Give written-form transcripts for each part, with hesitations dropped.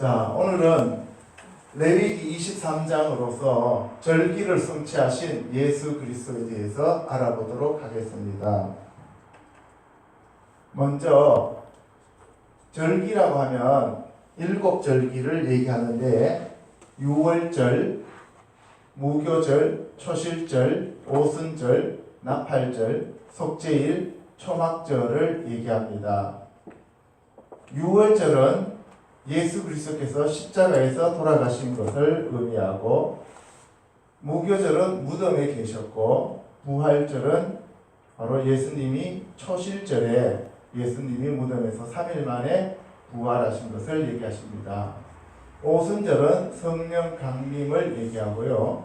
자, 오늘은 레위기 23장으로서 절기를 성취하신 예수 그리스도에 대해서 알아보도록 하겠습니다. 먼저 절기라고 하면 7절기를 얘기하는데 유월절, 무교절, 초실절, 오순절, 나팔절, 속죄일, 초막절을 얘기합니다. 유월절은 예수 그리스도께서 십자가에서 돌아가신 것을 의미하고, 무교절은 무덤에 계셨고, 부활절은 바로 예수님이 초실절에 예수님이 무덤에서 3일 만에 부활하신 것을 얘기하십니다. 오순절은 성령 강림을 얘기하고요.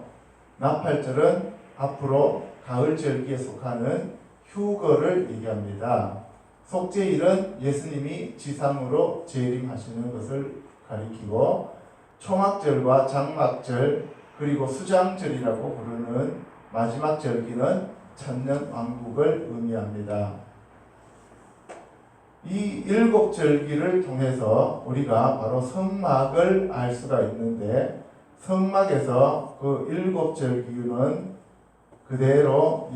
나팔절은 앞으로 가을절기에 속하는 휴거를 얘기합니다. 속죄일은 예수님이 지상으로 재림하시는 것을 가리키고, 초막절과 장막절 그리고 수장절이라고 부르는 마지막 절기는 천년왕국을 의미합니다. 이 7절기를 통해서 우리가 바로 성막을 알 수가 있는데, 성막에서 그 7절기는 그대로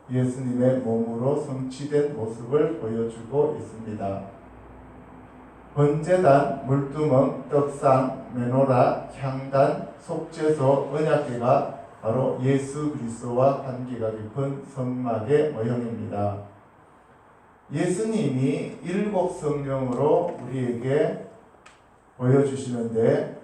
예수님의 몸으로 성취된 모습을 보여주고 있습니다. 번제단, 물두멍, 떡상, 메노라, 향단, 속죄소, 언약궤가 바로 예수 그리스도와 관계가 깊은 성막의 모형입니다. 예수님이 7성령으로 우리에게 보여주시는데,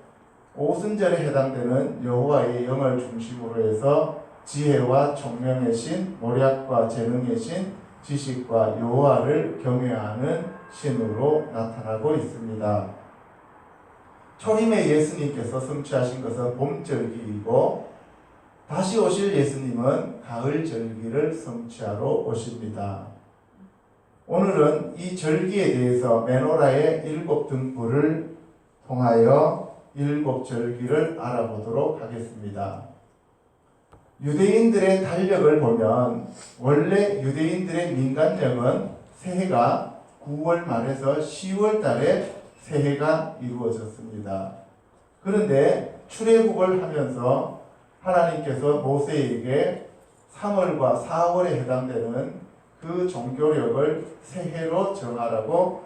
오순절에 해당되는 여호와의 영을 중심으로 해서 지혜와 총명의 신, 모략과 재능의 신, 지식과 여호와를 경외하는 신으로 나타나고 있습니다. 초림의 예수님께서 성취하신 것은 봄절기이고, 다시 오실 예수님은 가을절기를 성취하러 오십니다. 오늘은 이 절기에 대해서 메노라의 7등불을 통하여 7절기를 알아보도록 하겠습니다. 유대인들의 달력을 보면 원래 유대인들의 민간력은 새해가 9월 말에서 10월 달에 새해가 이루어졌습니다. 그런데 출애굽을 하면서 하나님께서 모세에게 3월과 4월에 해당되는 그 종교력을 새해로 정하라고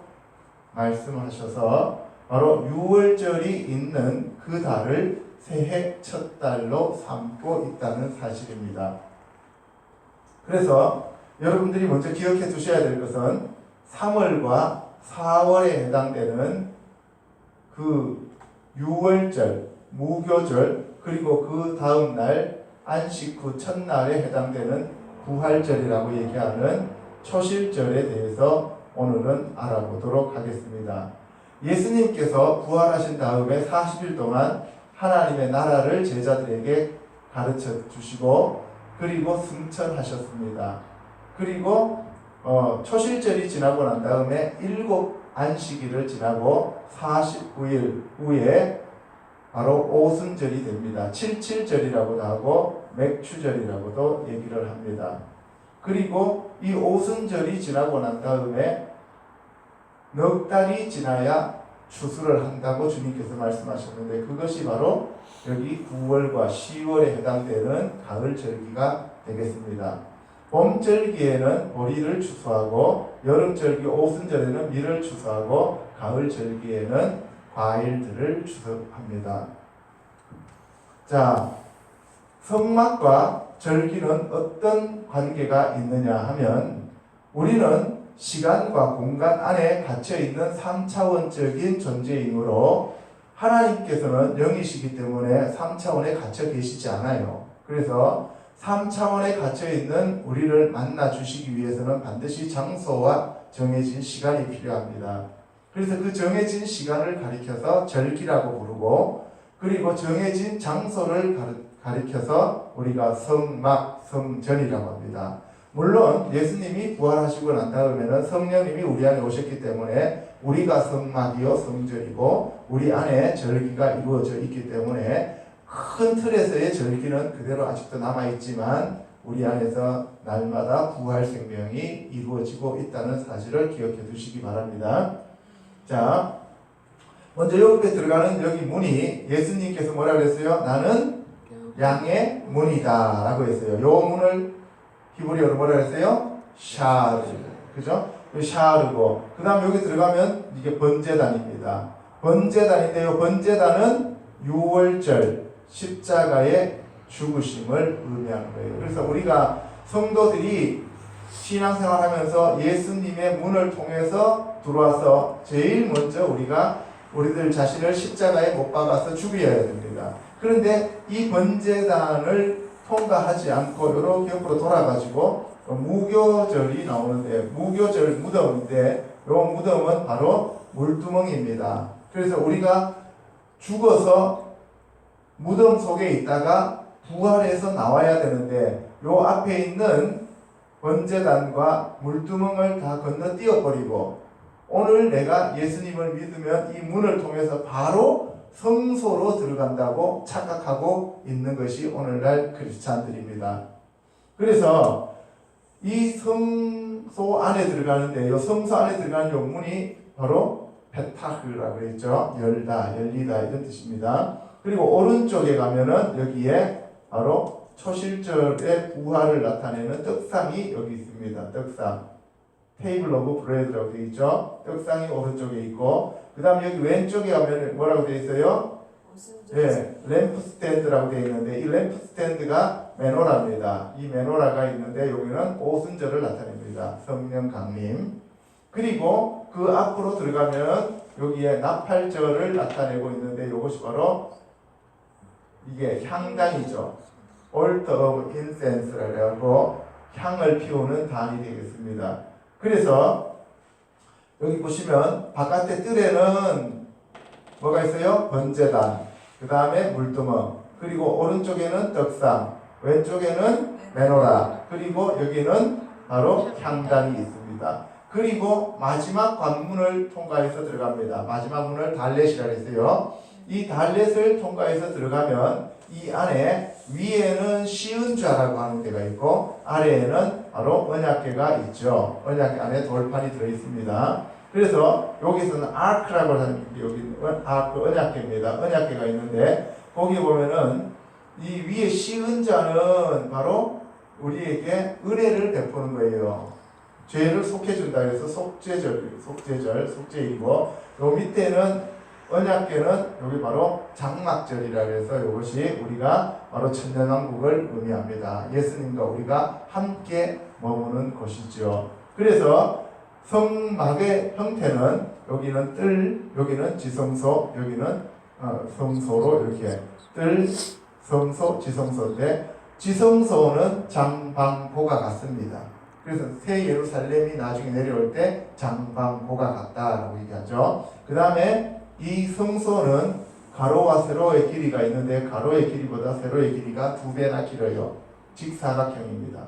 말씀하셔서 바로 유월절이 있는 그 달을 새해 첫 달로 삼고 있다는 사실입니다. 그래서 여러분들이 먼저 기억해 두셔야 될 것은 3월과 4월에 해당되는 그 유월절, 무교절, 그리고 그 다음 날 안식 후 첫날에 해당되는 부활절이라고 얘기하는 초실절에 대해서 오늘은 알아보도록 하겠습니다. 예수님께서 부활하신 다음에 40일 동안 하나님의 나라를 제자들에게 가르쳐 주시고, 그리고 승천하셨습니다. 그리고 초실절이 지나고 난 다음에 7 안식일을 지나고 49일 후에 바로 오순절이 됩니다. 칠칠절이라고도 하고 맥추절이라고도 얘기를 합니다. 그리고 이 오순절이 지나고 난 다음에 넉 달이 지나야 추수를 한다고 주님께서 말씀하셨는데, 그것이 바로 여기 9월과 10월에 해당되는 가을절기가 되겠습니다. 봄절기에는 보리를 추수하고, 여름절기 오순절에는 밀을 추수하고, 가을절기에는 과일들을 추수합니다. 자, 성막과 절기는 어떤 관계가 있느냐 하면, 우리는 시간과 공간 안에 갇혀있는 3차원적인 존재이므로 하나님께서는 영이시기 때문에 3차원에 갇혀 계시지 않아요. 그래서 3차원에 갇혀있는 우리를 만나 주시기 위해서는 반드시 장소와 정해진 시간이 필요합니다. 그래서 그 정해진 시간을 가리켜서 절기라고 부르고, 그리고 정해진 장소를 가리켜서 우리가 성막, 성전이라고 합니다. 물론 예수님이 부활하시고 난 다음에는 성령님이 우리 안에 오셨기 때문에 우리가 성막이요 성전이고, 우리 안에 절기가 이루어져 있기 때문에 큰 틀에서의 절기는 그대로 아직도 남아있지만, 우리 안에서 날마다 부활 생명이 이루어지고 있다는 사실을 기억해 두시기 바랍니다. 자, 먼저 옆에 들어가는 여기 문이 예수님께서 뭐라 그랬어요? 나는 양의 문이다 라고 했어요. 요 문을 히브리어로 뭐라 그랬어요? 샤르. 그죠? 샤르고 그 다음 여기 들어가면 이게 번제단입니다. 번제단인데 요 번제단은 유월절 십자가의 죽으심을 의미하는 거예요. 그래서 우리가 성도들이 신앙생활 하면서 예수님의 문을 통해서 들어와서 제일 먼저 우리들 자신을 십자가에 못 박아서 죽여야 됩니다. 그런데 이 번제단을 통과하지 않고 이렇게 옆으로 돌아가지고 무교절이 나오는데 무교절 무덤인데 이 무덤은 바로 물두멍입니다. 그래서 우리가 죽어서 무덤 속에 있다가 부활해서 나와야 되는데 요 앞에 있는 번제단과 물두멍을 다 건너뛰어 버리고 오늘 내가 예수님을 믿으면 이 문을 통해서 바로 성소로 들어간다고 착각하고 있는 것이 오늘날 크리스찬들입니다. 그래서 이 성소 안에 들어가는데 이 성소 안에 들어가는 요 문이 바로 페타흐라고 했죠. 열다, 열리다 이런 뜻입니다. 그리고 오른쪽에 가면은 여기에 바로 초실절의 부활을 나타내는 떡상이 여기 있습니다. 떡상. 테이블 오브 브레드라고 되어 있죠. 떡상이 오른쪽에 있고 그 다음 여기 왼쪽에 가면 뭐라고 되어 있어요? 네, 램프 스탠드라고 되어 있는데 이 램프 스탠드가 메노라입니다. 이 메노라가 있는데 여기는 오순절을 나타냅니다. 성령 강림. 그리고 그 앞으로 들어가면 여기에 나팔절을 나타내고 있는데 이것이 바로 이게 향단이죠. Altar of Incense라고 향을 피우는 단이 되겠습니다. 그래서 여기 보시면 바깥에 뜰에는 뭐가 있어요? 번제단, 그 다음에 물두멍, 그리고 오른쪽에는 떡상, 왼쪽에는 메노라, 그리고 여기는 바로 향단이 있습니다. 그리고 마지막 관문을 통과해서 들어갑니다. 마지막 문을 달렛이라고 했어요. 이 달렛을 통과해서 들어가면 이 안에 위에는 시은좌라고 하는 데가 있고 아래에는 바로 언약궤가 있죠. 언약궤 안에 돌판이 들어있습니다. 그래서 여기서는 아크라고 하는 여기 아크 언약궤입니다. 언약궤가 있는데 거기 보면은 이 위에 시은좌는 바로 우리에게 은혜를 베푸는 거예요. 죄를 속해준다 해서 속죄이고 요 밑에는 언약궤는 여기 바로 장막절이라 해서 이것이 우리가 바로 천년왕국을 의미합니다. 예수님과 우리가 함께 머무는 곳이죠. 그래서 성막의 형태는 여기는 뜰, 여기는 지성소, 여기는 성소로 이렇게 뜰, 성소, 지성소인데 지성소는 장방보가 같습니다. 그래서 새 예루살렘이 나중에 내려올 때 장방보가 같다라고 얘기하죠. 그 다음에 이 성소는 가로와 세로의 길이가 있는데 가로의 길이보다 세로의 길이가 2배나 길어요. 직사각형입니다.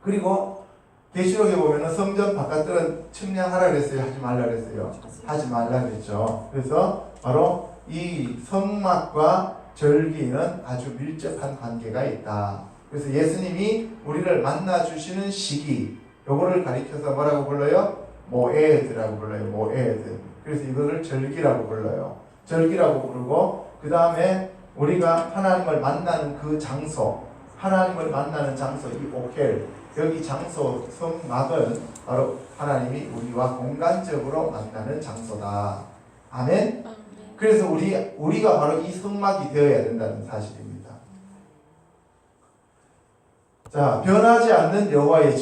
그리고 계시록에 보면은 성전 바깥들은 측량하라 그랬어요? 하지 말라 그랬어요? 하지 말라 그랬죠. 그래서 바로 이 성막과 절기는 아주 밀접한 관계가 있다. 그래서 예수님이 우리를 만나주시는 시기, 요거를 가리켜서 뭐라고 불러요? 모에드라고 불러요. 모에드. 그래서 이거를 절기라고 불러요. 절기라고 부르고 그 다음에 우리가 하나님을 만나는 그 장소, 하나님을 만나는 장소, 이 오켈, 여기 장소, 성막은 바로 하나님이 우리와 공간적으로 만나는 장소다. 아멘? 그래서 우리가 바로 이 성막이 되어야 된다는 사실입니다. 자, 변하지 않는 여호와의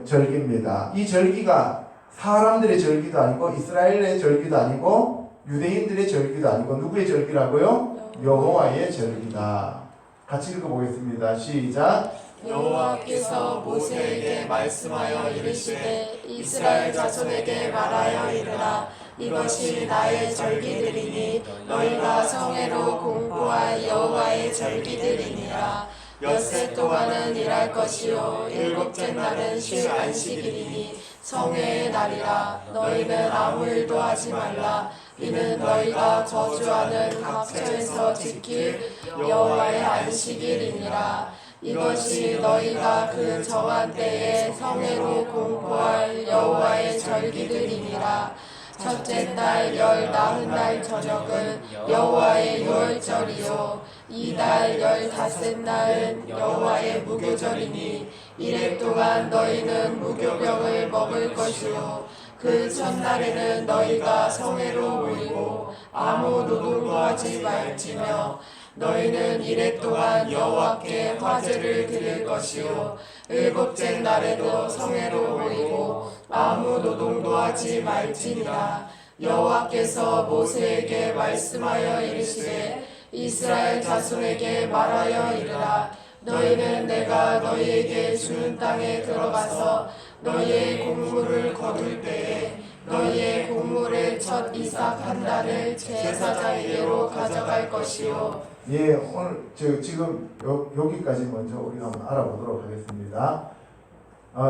절기입니다. 이 절기가 사람들의 절기도 아니고 이스라엘의 절기도 아니고 유대인들의 절기도 아니고 누구의 절기라고요? 여호와의 절기다. 같이 읽어보겠습니다. 시작. 여호와께서 모세에게 말씀하여 이르시되 이스라엘 자손에게 말하여 이르라. 이것이 나의 절기들이니 너희가 성회로 공포할 여호와의 절기들이니라. 엿새 동안은 일할 것이요 일곱째 날은 쉴 안식일이니 성회의 날이라. 너희는 아무 일도 하지 말라. 이는 너희가 거주하는 각처에서 지킬 여호와의 안식일이니라. 이것이 너희가 그 정한 때에 성회로 공포할 여호와의 절기들이니라. 첫째 달 열 나흔 날 저녁은 여호와의 유월절이요 이달 15날은 여호와의 무교절이니 이래 동안 너희는 무교병을 먹을 것이요 그 첫날에는 너희가 성회로 모이고 아무 노동도 하지 말지며 너희는 이래 동안 여호와께 화제를 드릴 것이요 일곱째 날에도 성회로 모이고 아무 노동도 하지 말지니라. 여호와께서 모세에게 말씀하여 이르시되 이스라엘 자손에게 말하여 이르라. 너희는 내가 너희에게 주는 땅에 들어가서 너희의 곡물을 거둘 때에 너희의 곡물의 첫 이삭 한 단을 제사장에게로 가져갈 것이요. 예, 오늘 지금 여기까지 먼저 우리가 한번 알아보도록 하겠습니다.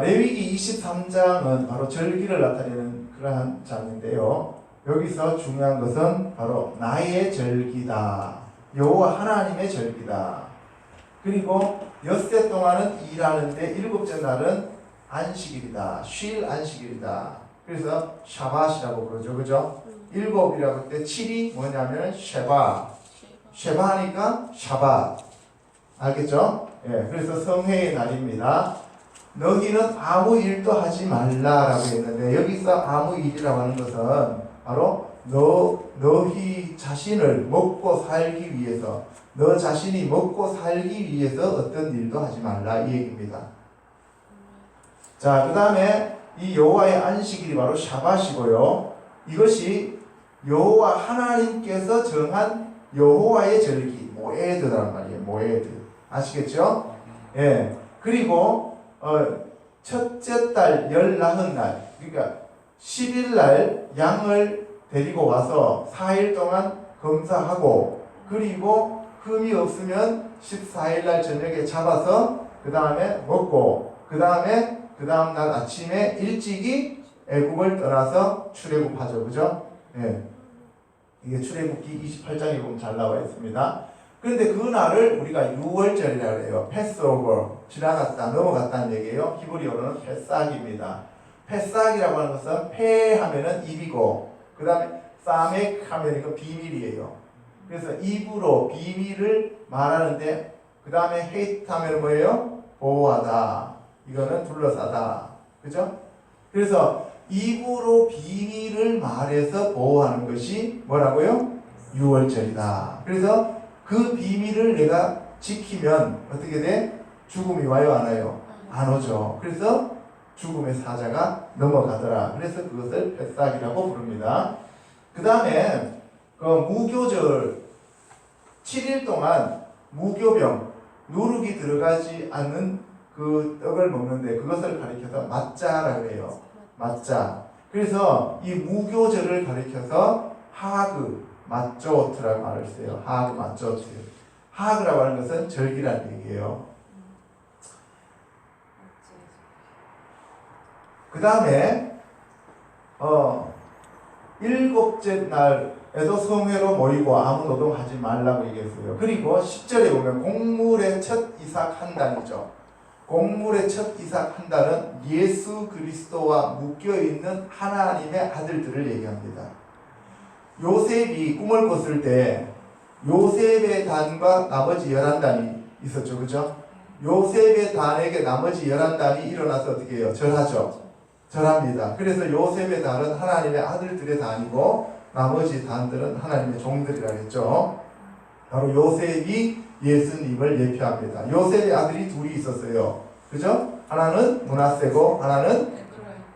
레위기 23장은 바로 절기를 나타내는 그러한 장인데요. 여기서 중요한 것은 바로 나의 절기다. 여호와 하나님의 절기다. 그리고 엿새 동안은 일하는데 일곱째 날은 안식일이다. 쉴 안식일이다. 그래서 샤밧이라고 그러죠. 그죠? 일곱이라고 할 때 7이 뭐냐면 쉐바 하니까 샤밧. 알겠죠? 예, 그래서 성회의 날입니다. 너희는 아무 일도 하지 말라라고 했는데 여기서 아무 일이라고 하는 것은 바로 너희 자신을 먹고 살기 위해서 너 자신이 먹고 살기 위해서 어떤 일도 하지 말라 이 얘기입니다. 자, 그 다음에 이 여호와의 안식일이 바로 샤밧이고요. 이것이 여호와 하나님께서 정한 여호와의 절기 모에드란 말이에요. 모에드 아시겠죠? 예. 그리고 첫째 달 열 나흔 날 그러니까 10일 날 양을 데리고 와서 4일 동안 검사하고 그리고 흠이 없으면 14일 날 저녁에 잡아서 그 다음에 먹고 그 다음 날 아침에 일찍이 애국을 떠나서 출애굽하죠. 그죠? 예. 이게 출애굽기 28장에 보면 잘 나와 있습니다. 그런데 그 날을 우리가 유월절이라고 해요. 패스오버, 지나갔다, 넘어갔다는 얘기예요. 히브리어로는 패삭입니다. 패삭이라고 하는 것은 패 하면은 입이고, 그 다음에 사멕 하면 이거 비밀이에요. 그래서 입으로 비밀을 말하는데, 그 다음에 헤이트 하면 뭐예요? 보호하다. 이거는 둘러싸다. 그죠? 그래서 입으로 비밀을 말해서 보호하는 것이 뭐라고요? 유월절이다. 그래서 그 비밀을 내가 지키면 어떻게 돼? 죽음이 와요, 안 와요? 안 오죠. 그래서 죽음의 사자가 넘어가더라. 그래서 그것을 패삭이라고 부릅니다. 그 다음에 그 무교절 7일 동안 무교병 누룩이 들어가지 않는 그 떡을 먹는데 그것을 가리켜서 맞자라고 해요. 맞자. 그래서 이 무교절을 가리켜서 하그 맞조트라고 말을 써요. 하그 맞조트. 하그라고 하는 것은 절기라는 얘기예요. 그 다음에 일곱째 날에도 성회로 모이고 아무 노동하지 말라고 얘기했어요. 그리고 10절에 보면 곡물의 첫 이삭 한 단이죠. 곡물의 첫 이삭 한 단은 예수 그리스도와 묶여있는 하나님의 아들들을 얘기합니다. 요셉이 꿈을 꿨을 때 요셉의 단과 나머지 11단이 있었죠. 그죠? 요셉의 단에게 나머지 11단이 일어나서 어떻게 해요? 절하죠. 절합니다. 그래서 요셉의 단은 하나님의 아들들의 단이고 나머지 단들은 하나님의 종들이라 했죠. 바로 요셉이 예수님을 예표합니다. 요셉의 아들이 둘이 있었어요. 그죠? 하나는 므낫세고 하나는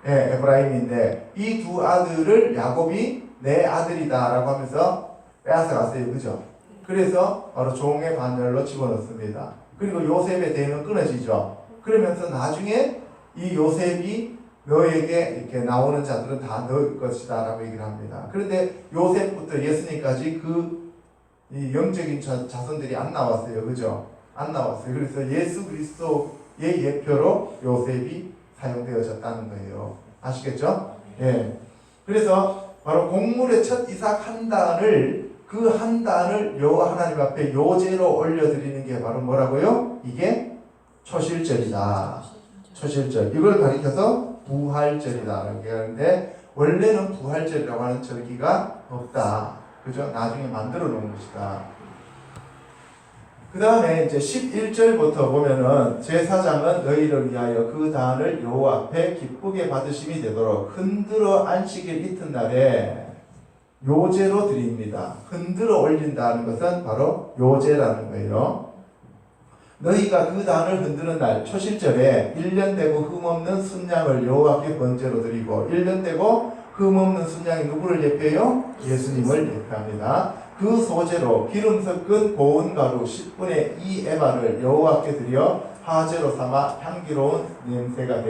에브라임인데 이 두 아들을 야곱이 내 아들이다 라고 하면서 빼앗아갔어요. 그죠? 그래서 바로 종의 반열로 집어넣습니다. 그리고 요셉의 대는 끊어지죠. 그러면서 나중에 이 요셉이 너에게 이렇게 나오는 자들은 다 너일 것이다 라고 얘기를 합니다. 그런데 요셉부터 예수님까지 이 영적인 자손들이 안 나왔어요. 그죠? 안 나왔어요. 그래서 예수 그리스도의 예표로 요셉이 사용되어졌다는 거예요. 아시겠죠? 예. 그래서 바로 곡물의 첫 이삭 한 단을 그 한 단을 여호와 하나님 앞에 요제로 올려드리는 게 바로 뭐라고요? 이게 초실절이다. 초실절. 이걸 가리켜서 부활절이다. 이렇게 하는데 원래는 부활절이라고 하는 절기가 없다. 그죠? 나중에 만들어 놓은 것이다. 그 다음에 이제 11절부터 보면은 제사장은 너희를 위하여 그 단을 여호와 앞에 기쁘게 받으심이 되도록 흔들어 안식일 이튿날에 요제로 드립니다. 흔들어 올린다는 것은 바로 요제라는 거예요. 너희가 그 단을 흔드는 날 초실절에 1년 되고 흠없는 순양을 여호와께 번제로 드리고 1년 되고 흠없는 순양이 누구를 예표해요? 예수님을 예표합니다. 그 소재로 기름 섞은 고운 가루 10분의 2 에바를 여호와께 드려 화제로 삼아 향기로운 냄새가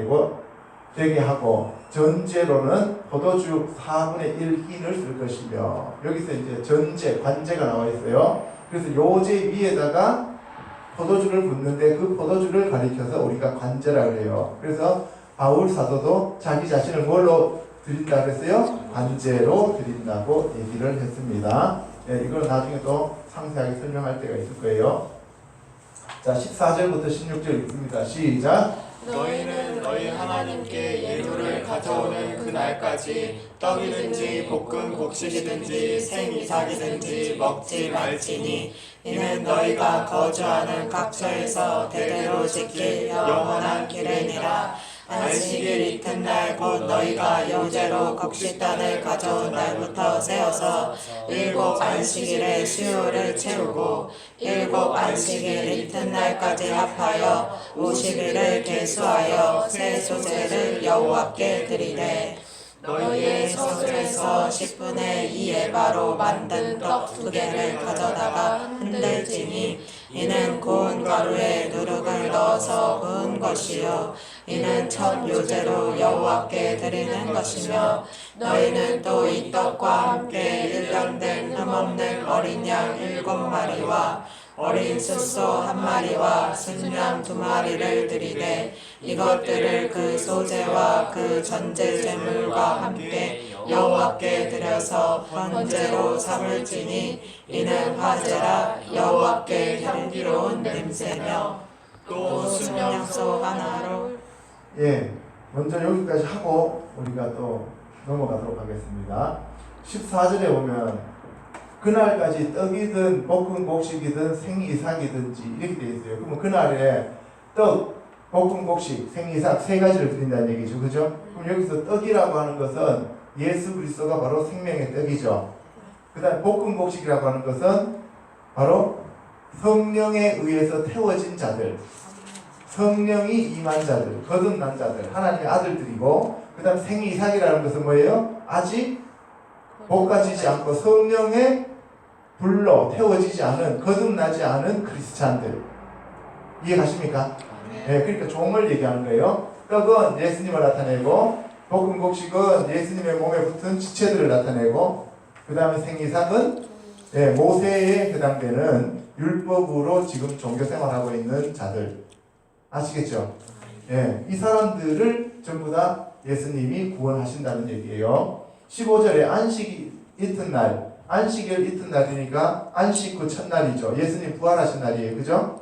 되게 하고 전제로는 포도주 4분의 1 흰을 쓸 것이며 여기서 이제 전제, 관제가 나와 있어요. 그래서 요제 위에다가 포도주를 붓는데 그 포도주를 가리켜서 우리가 관제라고 해요. 그래서 바울 사도도 자기 자신을 뭘로 드린다 그랬어요? 관제로 드린다고 얘기를 했습니다. 네, 이걸 나중에 또 상세하게 설명할 때가 있을 거예요. 자, 14절부터 16절 읽습니다. 시작. 너희는 너희 하나님께 예물을 가져오는 그 날까지 떡이든지 볶은 곡식이든지 생이삭이든지 먹지 말지니 이는 너희가 거주하는 각처에서 대대로 지킬 영원한 기례니라. 안식일 이튿날 곧 너희가 요제로 곡식단을 가져온 날부터 세어서 7 안식일의 수요를 채우고 7 안식일 이튿날까지 합하여 50일을 계수하여 새 소제를 여호와께 드리되 너희의 서술에서 10분의 2 에바로 만든 떡 2개를 가져다가 흔들지니 이는 고운 가루에 누룩을 넣어서 부은 것이요 이는 첫 요제로 여호와께 드리는 것이며 너희는 또 이 떡과 함께 1년 된 흠없는 어린 양 7마리와 어린 숫소 1마리와 순양 2마리를 드리되 이것들을 그 소제와 그 전제 제물과 함께 여호와께 드려서 번제로 삼을지니 이는 화제라 여호와께 향기로운 냄새며 또 순양소 하나로 예, 먼저 여기까지 하고 우리가 또 넘어가도록 하겠습니다. 14절에 보면 그날까지 떡이든 볶은 곡식이든 생이삭이든지 이렇게 되어 있어요. 그러면 그날에 떡, 볶은 곡식, 생이삭 세 가지를 드린다는 얘기죠. 그죠? 그럼 여기서 떡이라고 하는 것은 예수 그리스도가 바로 생명의 떡이죠. 그 다음 볶은 곡식이라고 하는 것은 바로 성령에 의해서 태워진 자들, 성령이 임한 자들, 거듭난 자들, 하나님의 아들들이고 그 다음 생이삭이라는 것은 뭐예요? 아직 볶아지지 않고 성령의 불로 태워지지 않은, 거듭나지 않은 크리스찬들. 이해가십니까? 네, 그러니까 종을 얘기하는 거예요. 떡은 예수님을 나타내고 볶은 곡식은 예수님의 몸에 붙은 지체들을 나타내고 그 다음에 생이삭은 모세에 해당되는 율법으로 지금 종교생활하고 있는 자들. 아시겠죠? 이 사람들을 전부 다 예수님이 구원하신다는 얘기예요. 15절에 안식 이튿날, 안식일 이튿날이니까 안식 그 첫날이죠. 예수님 부활하신 날이에요. 그죠?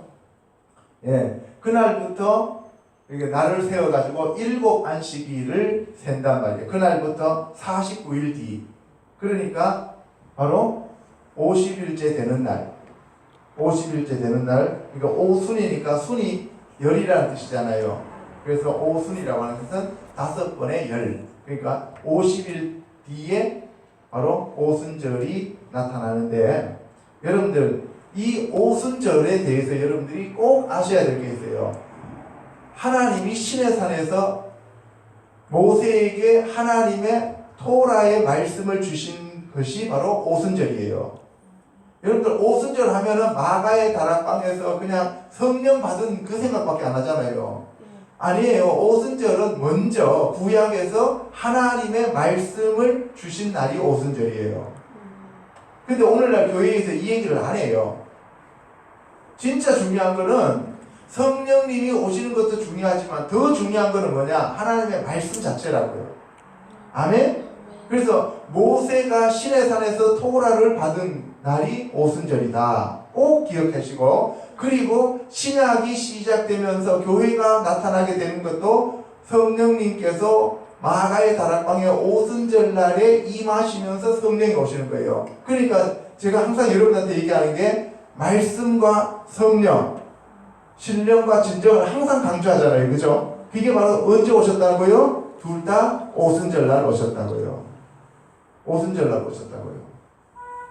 그날부터 날을 세워가지고 7 안식일을 센단 말이에요. 그날부터 49일 뒤. 그러니까 바로 50일째 되는 날. 50일째 되는 날. 그러니까 오순이니까 순이 열이라는 뜻이잖아요. 그래서 오순이라고 하는 것은 5번의 열. 그러니까 50일 뒤에 바로 오순절이 나타나는데 여러분들 이 오순절에 대해서 여러분들이 꼭 아셔야 될 게 있어요. 하나님이 시내산에서 모세에게 하나님의 토라의 말씀을 주신 것이 바로 오순절이에요. 여러분들 오순절 하면은 마가의 다락방에서 그냥 성령 받은 그 생각밖에 안 하잖아요. 아니에요. 오순절은 먼저 구약에서 하나님의 말씀을 주신 날이 오순절이에요. 근데 오늘날 교회에서 이 얘기를 안 해요. 진짜 중요한 거는 성령님이 오시는 것도 중요하지만 더 중요한 거는 뭐냐? 하나님의 말씀 자체라고요. 아멘? 그래서 모세가 시내산에서 토라를 받은 날이 오순절이다. 꼭 기억하시고, 그리고 신약이 시작되면서 교회가 나타나게 되는 것도 성령님께서 마가의 다락방에 오순절날에 임하시면서 성령이 오시는 거예요. 그러니까 제가 항상 여러분한테 얘기하는 게 말씀과 성령, 신령과 진정을 항상 강조하잖아요. 그죠? 그게 바로 언제 오셨다고요? 둘 다 오순절날 오셨다고요. 오순절날 오셨다고요.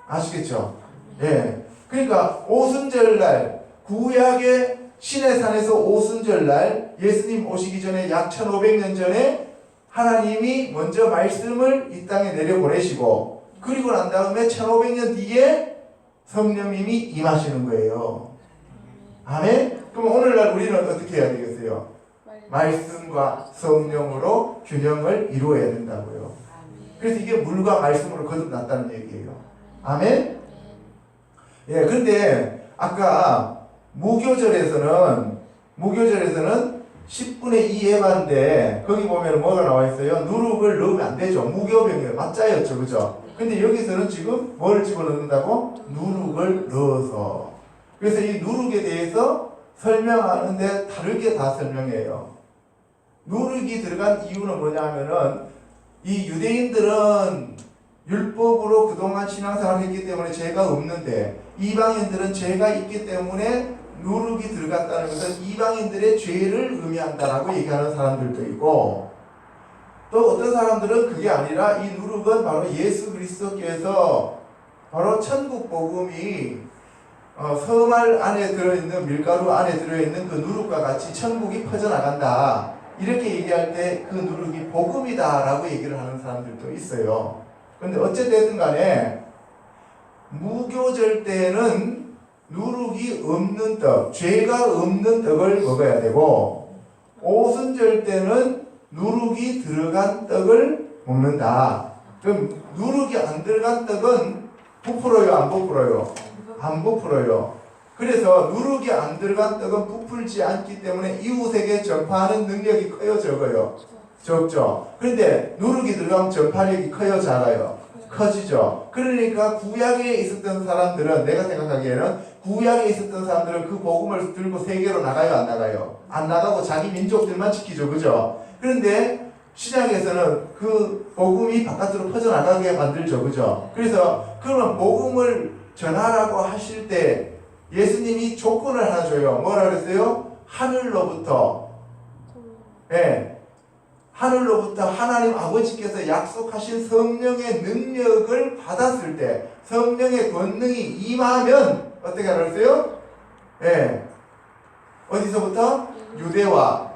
아시겠죠? 예. 그러니까 오순절날, 구약의 시내산에서 오순절날, 예수님 오시기 전에 약 1500년 전에 하나님이 먼저 말씀을 이 땅에 내려보내시고, 그리고 난 다음에 1500년 뒤에 성령님이 임하시는 거예요. 아멘? 그럼 오늘날 우리는 어떻게 해야 되겠어요? 말씀과 성령으로 균형을 이루어야 된다고요. 그래서 이게 물과 말씀으로 거듭났다는 얘기예요. 아멘? 예, 근데 아까 무교절에서는 10분의 2 예반인데 거기 보면 뭐가 나와 있어요? 누룩을 넣으면 안 되죠. 무교병이에요. 맞자였죠. 그죠? 근데 여기서는 지금 뭘 집어넣는다고? 누룩을 넣어서. 그래서 이 누룩에 대해서 설명하는데 다르게 다 설명해요. 누룩이 들어간 이유는 뭐냐면은 이 유대인들은 율법으로 그동안 신앙생활을 했기 때문에 죄가 없는데 이방인들은 죄가 있기 때문에 누룩이 들어갔다는 것은 이방인들의 죄를 의미한다라고 얘기하는 사람들도 있고, 또 어떤 사람들은 그게 아니라 이 누룩은 바로 예수 그리스도께서 바로 천국 복음이 서말 안에 들어있는 밀가루 안에 들어있는 그 누룩과 같이 천국이 퍼져나간다, 이렇게 얘기할 때 그 누룩이 복음이다 라고 얘기를 하는 사람들도 있어요. 근데 어쨌든 간에 무교절 때는 누룩이 없는 떡, 죄가 없는 떡을 먹어야 되고, 오순절 때는 누룩이 들어간 떡을 먹는다. 그럼 누룩이 안 들어간 떡은 부풀어요, 안 부풀어요? 안 부풀어요. 그래서 누룩이 안 들어간 떡은 부풀지 않기 때문에 이웃에게 전파하는 능력이 커요, 적어요? 적죠. 그런데 누룩이 들어가면 전파력이 커요, 작아요? 커지죠. 그러니까 구약에 있었던 사람들은, 내가 생각하기에는 구약에 있었던 사람들은 그 복음을 들고 세계로 나가요, 안 나가요? 안 나가고 자기 민족들만 지키죠. 그죠? 그런데 신약에서는 그 복음이 바깥으로 퍼져나가게 만들죠. 그죠? 그래서 그러면 복음을 전하라고 하실 때 예수님이 조건을 하나 줘요. 뭐라 그랬어요? 하늘로부터. 예. 하늘로부터 하나님 아버지께서 약속하신 성령의 능력을 받았을 때, 성령의 권능이 임하면 어떻게 알았어요? 예. 어디서부터? 유대와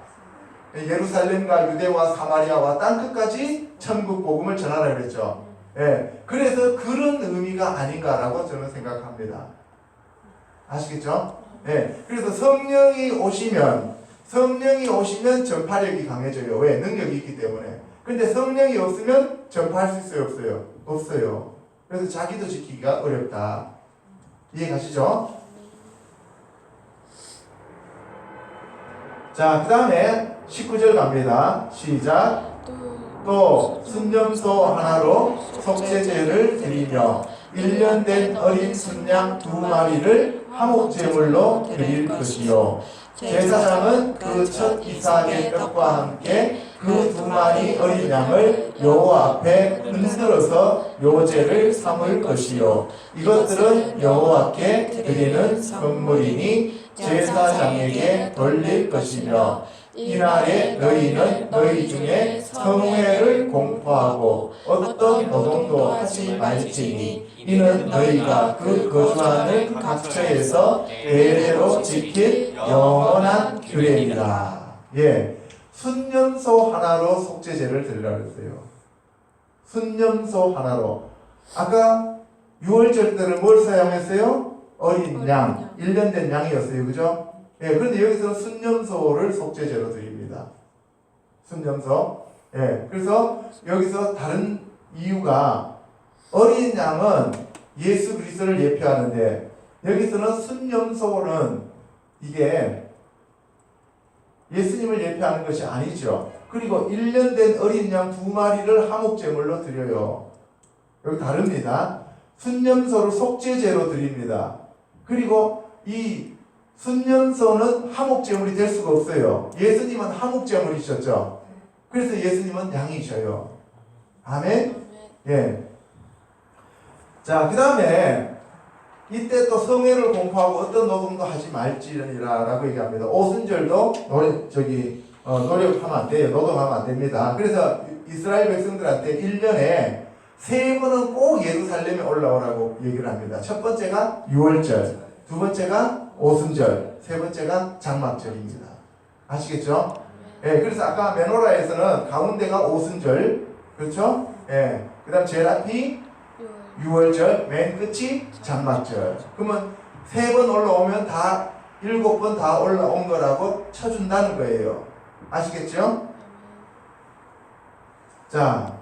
예루살렘과 유대와 사마리아와 땅끝까지 천국 복음을 전하라 그랬죠. 예. 그래서 그런 의미가 아닌가라고 저는 생각합니다. 아시겠죠? 예. 그래서 성령이 오시면 전파력이 강해져요. 왜? 능력이 있기 때문에. 근데 성령이 없으면 전파할 수 있어요, 없어요? 없어요. 그래서 자기도 지키기가 어렵다. 이해 가시죠? 자, 그 다음에 19절 갑니다. 시작. 또 순념소 하나로 속죄제를 드리며 1년 된 어린 순양 2마리를 화목제물로 드릴 것이요, 제사장은 그 첫 이삭의 떡과 함께 그 2마리 어린 양을 여호와 앞에 흔들어서 요제를 삼을 것이요, 이것들은 여호와께 드리는 선물이니 제사장에게 돌릴 것이며, 이날에 너희는 너희 중에 성회를 공포하고 어떤 노동도 하지 말지니 이는 너희가 그 거주하는 각처에서 대대로 지킬 영원한 규례이라. 예, 순념소 하나로 속죄제를 드리라 그랬어요. 순념소 하나로. 아까 6월절 때는 뭘 사용했어요? 어린 양, 1년 된 양이었어요. 그죠? 예, 그런데 여기서는 순념소를 속죄제로 드립니다. 순념소. 예, 그래서 여기서 다른 이유가, 어린 양은 예수 그리스도를 예표하는데 여기서는 순념소는 이게 예수님을 예표하는 것이 아니죠. 그리고 1년 된 어린 양 2마리를 화목제물로 드려요. 여기 다릅니다. 순념소를 속죄제로 드립니다. 그리고 이 순념소는 화목제물이 될 수가 없어요. 예수님은 화목제물이셨죠. 그래서 예수님은 양이셔요. 아멘. 예. 자, 그 다음에 이때 또 성회를 공포하고 어떤 노동도 하지 말지니라 라고 얘기합니다. 오순절도 노력하면 안 돼요. 노동하면 안 됩니다. 그래서 이스라엘 백성들한테 1년에 3번은 꼭 예루살렘에 올라오라고 얘기를 합니다. 첫 번째가 6월절, 두 번째가 오순절, 세 번째가 장막절입니다. 아시겠죠? 예, 그래서 아까 메노라에서는 가운데가 오순절, 그렇죠? 예, 그 다음 제일 앞이 6월절, 맨 끝이 장막절. 그러면 3번 올라오면 다 7번 다 올라온 거라고 쳐준다는 거예요. 아시겠죠? 자,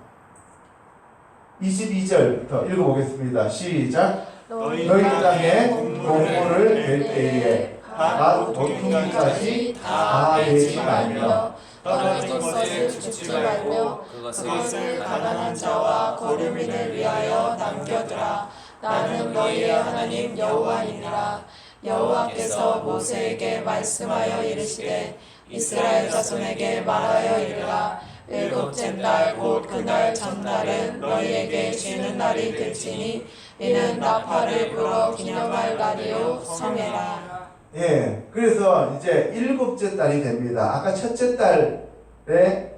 22절부터 읽어보겠습니다. 시작. 너희 땅에 공물을 낼 때에 밭 모퉁이까지 다 내지 말며 떨어진 것을 줍지 말고 그것을 가난한 자와 거류민을 위하여 남겨두라. 나는 너희의 하나님 여호와이니라. 여호와께서 모세에게 말씀하여 이르시되 이스라엘 자손에게 말하여 이르라. 일곱째 날 곧 그날 전날은 너희에게 쉬는 날이 될지니 이는 나팔을 불어 기념할 날이요 성회라. 예, 그래서 이제 7째 달이 됩니다. 아까 첫째 달에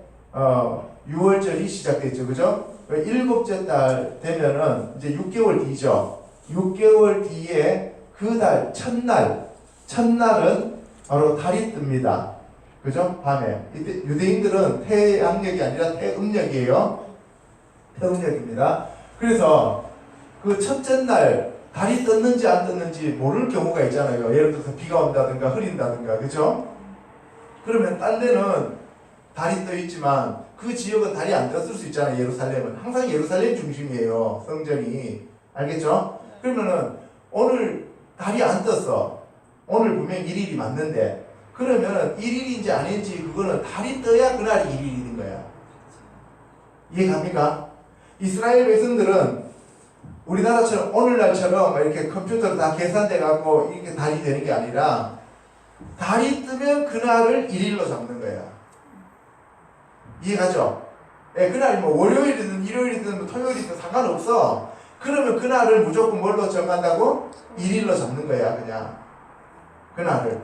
6월절이 시작됐죠, 그죠? 7째 달 되면은 이제 6개월 뒤죠. 6개월 뒤에 그 달 첫날은 바로 달이 뜹니다. 그죠? 밤에. 이때 유대인들은 태양력이 아니라 태음력이에요. 태음력입니다. 그래서 그 첫째 날 달이 떴는지 안 떴는지 모를 경우가 있잖아요. 예를 들어서 비가 온다든가 흐린다든가, 그죠? 그러면 딴 데는 달이 떠 있지만 그 지역은 달이 안 떴을 수 있잖아요. 예루살렘은 항상 예루살렘 중심이에요. 성전이. 알겠죠? 그러면은 오늘 달이 안 떴어. 오늘 분명 1일이 맞는데 그러면은 1일인지 아닌지 그거는 달이 떠야 그날이 1일인 거야. 이해갑니까? 이스라엘 백성들은 우리나라처럼 오늘날처럼 이렇게 컴퓨터로 다 계산돼 갖고 이렇게 달이 되는 게 아니라 달이 뜨면 그날을 1일로 잡는 거야. 이해가죠? 예, 그날이 뭐 월요일이든 일요일이든 토요일이든 상관없어. 그러면 그날을 무조건 뭘로 정한다고? 1일로 잡는 거야, 그냥. 그날을.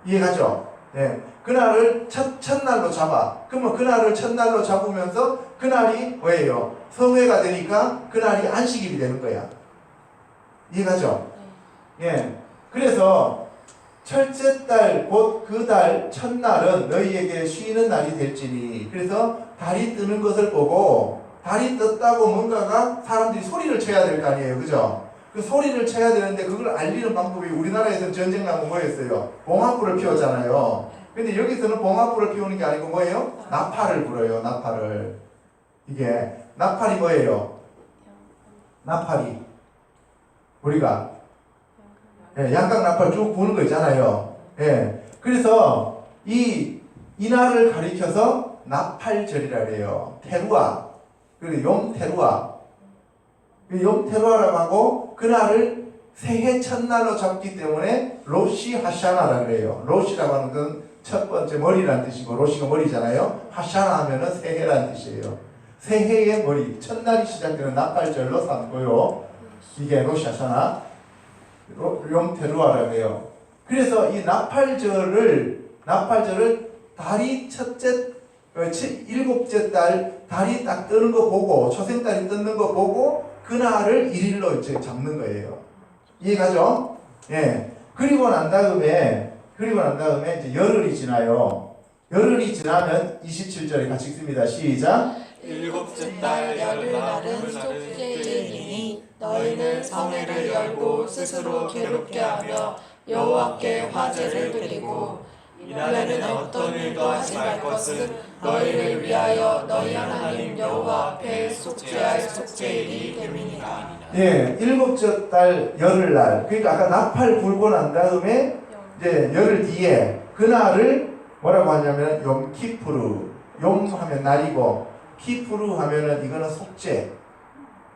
이해가죠? 예. 그날을 첫날로 잡아. 그러면 그날을 첫날로 잡으면서 그날이 뭐예요? 성회가 되니까 그날이 안식일이 되는 거야. 이해가죠? 예. 그래서 첫째 달 곧 그 달 첫날은 너희에게 쉬는 날이 될지니. 그래서 달이 뜨는 것을 보고 달이 떴다고 뭔가가 사람들이 소리를 쳐야 될 거 아니에요. 그죠? 그 소리를 쳐야 되는데 그걸 알리는 방법이 우리나라에서 전쟁 나면 뭐였어요? 봉합불을 피웠잖아요. 근데 여기서는 봉합불을 피우는 게 아니고 뭐예요? 나팔을 불어요. 나팔을. 이게 나팔이 뭐예요? 나팔이 우리가 양각 나팔 쭉 부는 거 있잖아요. 예. 그래서 이 이날을 가리켜서 나팔절이라 그래요. 테루아. 그리고 욤 테루아. 욤 테루아라고 하고 그날을 새해 첫날로 잡기 때문에 로시 하샤나라 그래요. 로시라고 하는 건 첫 번째 머리라는 뜻이고 로시가 머리잖아요. 하샤나 하면은 새해라는 뜻이에요. 새해의 머리, 첫날이 시작되는 나팔절로 삼고요. 이게 로시 하샤나, 욤 테루아라고 해요. 그래서 이 나팔절을 달이 일곱째 달 달이 딱 뜨는 거 보고 초생달이 뜨는 거 보고 그날을 1일로 이제 잡는 거예요. 이해가죠? 예. 그리고 난 다음에 이제 열흘이 지나요. 열흘이 지나면 27절에 같이 읽습니다. 시작. 일곱째 달 열흘날은 속죄일이니 너희는 성회를 열고 스스로 괴롭게 하며 여호와께 화제를 드리고 이날에는 어떤 일도 하지 말 것은 너희를 위하여 너희 하나님 여호와 앞에 속죄할 속죄일이 됨이니라. 예, 일곱째 달 열흘날. 그러니까 아까 나팔 불고 난 다음에 이제 열흘 뒤에 그날을 뭐라고 하냐면 욤키푸르. 욤 하면 날이고 키푸르 하면은 이거는 속죄.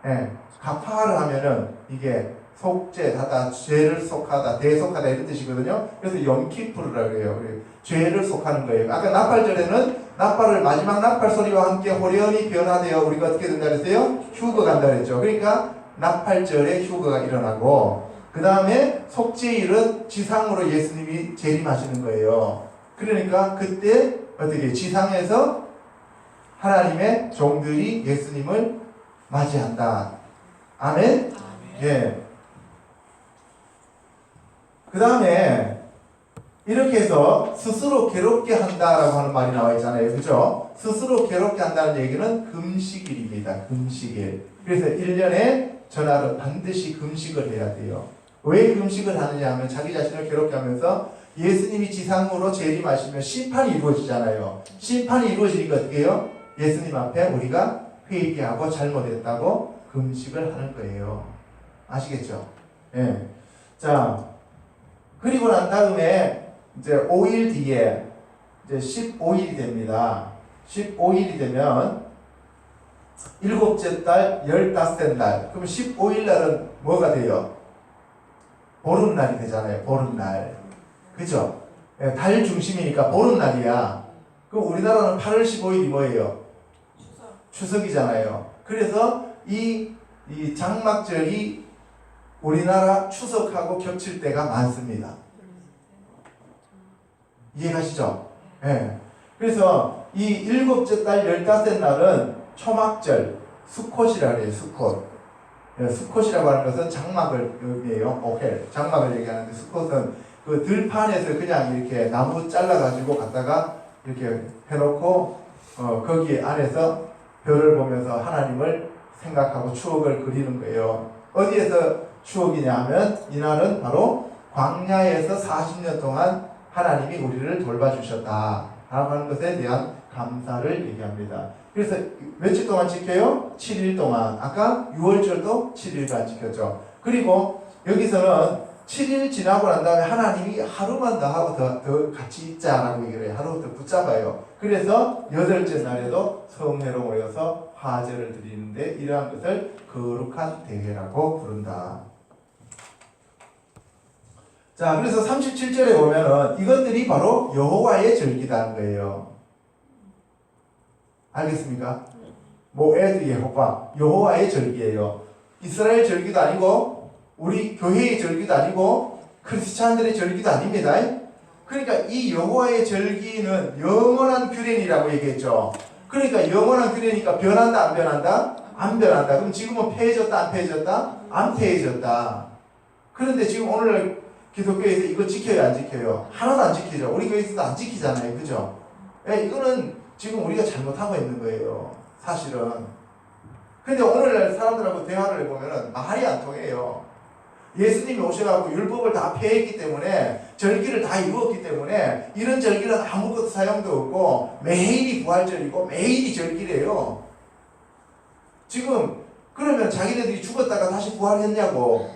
예, 가파르 하면은 이게 속죄하다, 죄를 속하다, 대속하다 이런 뜻이거든요. 그래서 염키푸르라고 해요. 죄를 속하는 거예요. 아까 나팔절에는 나팔을 마지막 나팔 소리와 함께 호련히 변화되어 우리가 어떻게 된다 그랬어요? 휴거간다 그랬죠. 그러니까 나팔절에 휴거가 일어나고 그 다음에 속죄일은 지상으로 예수님이 재림하시는 거예요. 그러니까 그때 어떻게 지상에서 하나님의 종들이 예수님을 맞이한다. 아멘? 예. 그 다음에 이렇게 해서 스스로 괴롭게 한다라고 하는 말이 나와 있잖아요. 그죠? 스스로 괴롭게 한다는 얘기는 금식일입니다. 금식일. 그래서 1년에 전날은 반드시 금식을 해야 돼요. 왜 금식을 하느냐 하면 자기 자신을 괴롭게 하면서 예수님이 지상으로 재림하시면 심판이 이루어지잖아요. 심판이 이루어지니까 어떻게 해요? 예수님 앞에 우리가 회개하고 잘못했다고 금식을 하는 거예요. 아시겠죠? 예. 자, 그리고 난 다음에 이제 5일 뒤에 이제 15일이 됩니다. 15일이 되면 일곱째 달 15째 날. 그럼 15일 날은 뭐가 돼요? 보름날이 되잖아요. 보름날. 그죠? 예, 달 중심이니까 보름날이야. 그럼 우리나라는 8월 15일이 뭐예요? 추석이잖아요. 그래서 이 장막절이 우리나라 추석하고 겹칠 때가 많습니다. 이해가시죠? 예. 그래서 이 일곱째 달 15째 날은 초막절, 수콧이라고 해요. 수콧. 예, 수콧이라고 하는 것은 장막을 의미해요. 오헬. 장막을 얘기하는데 수콧은 그 들판에서 그냥 이렇게 나무 잘라가지고 갖다가 이렇게 해놓고 거기 안에서 별을 보면서 하나님을 생각하고 추억을 그리는 거예요. 어디에서 추억이냐 하면 이날은 바로 광야에서 40년 동안 하나님이 우리를 돌봐주셨다 라고 하는 것에 대한 감사를 얘기합니다. 그래서 며칠 동안 지켜요? 7일 동안. 아까 6월절도 7일간 지켰죠. 그리고 여기서는 7일 지나고 난 다음에 하나님이 하루만 더 하고 더 같이 있자라고 얘기를 해요. 하루 더 붙잡아요. 그래서 8째 날에도 성회로 모여서 화제를 드리는데 이러한 것을 거룩한 대회라고 부른다. 자, 그래서 37절에 보면은 이것들이 바로 여호와의 절기다는 거예요. 알겠습니까? 모에드 예호와 여호와의 절기예요. 이스라엘 절기도 아니고 우리 교회의 절기도 아니고 크리스찬들의 절기도 아닙니다. 그러니까 이 여호와의 절기는 영원한 규례이라고 얘기했죠. 그러니까 영원한 규례니까 변한다 안 변한다? 안 변한다. 그럼 지금은 폐해졌다 안 폐해졌다? 안 폐해졌다. 그런데 지금 오늘 기독교에서 이거 지켜요 안 지켜요? 하나도 안 지키죠. 우리 교회에서도 안 지키잖아요. 그죠? 예, 이거는 지금 우리가 잘못하고 있는 거예요. 사실은. 근데 오늘날 사람들하고 대화를 해보면 말이 안 통해요. 예수님이 오셔가지고 율법을 다 폐했기 때문에 절기를 다 이루었기 때문에 이런 절기는 아무것도 사용도 없고 매일이 부활절이고 매일이 절기래요. 지금 그러면 자기네들이 죽었다가 다시 부활했냐고?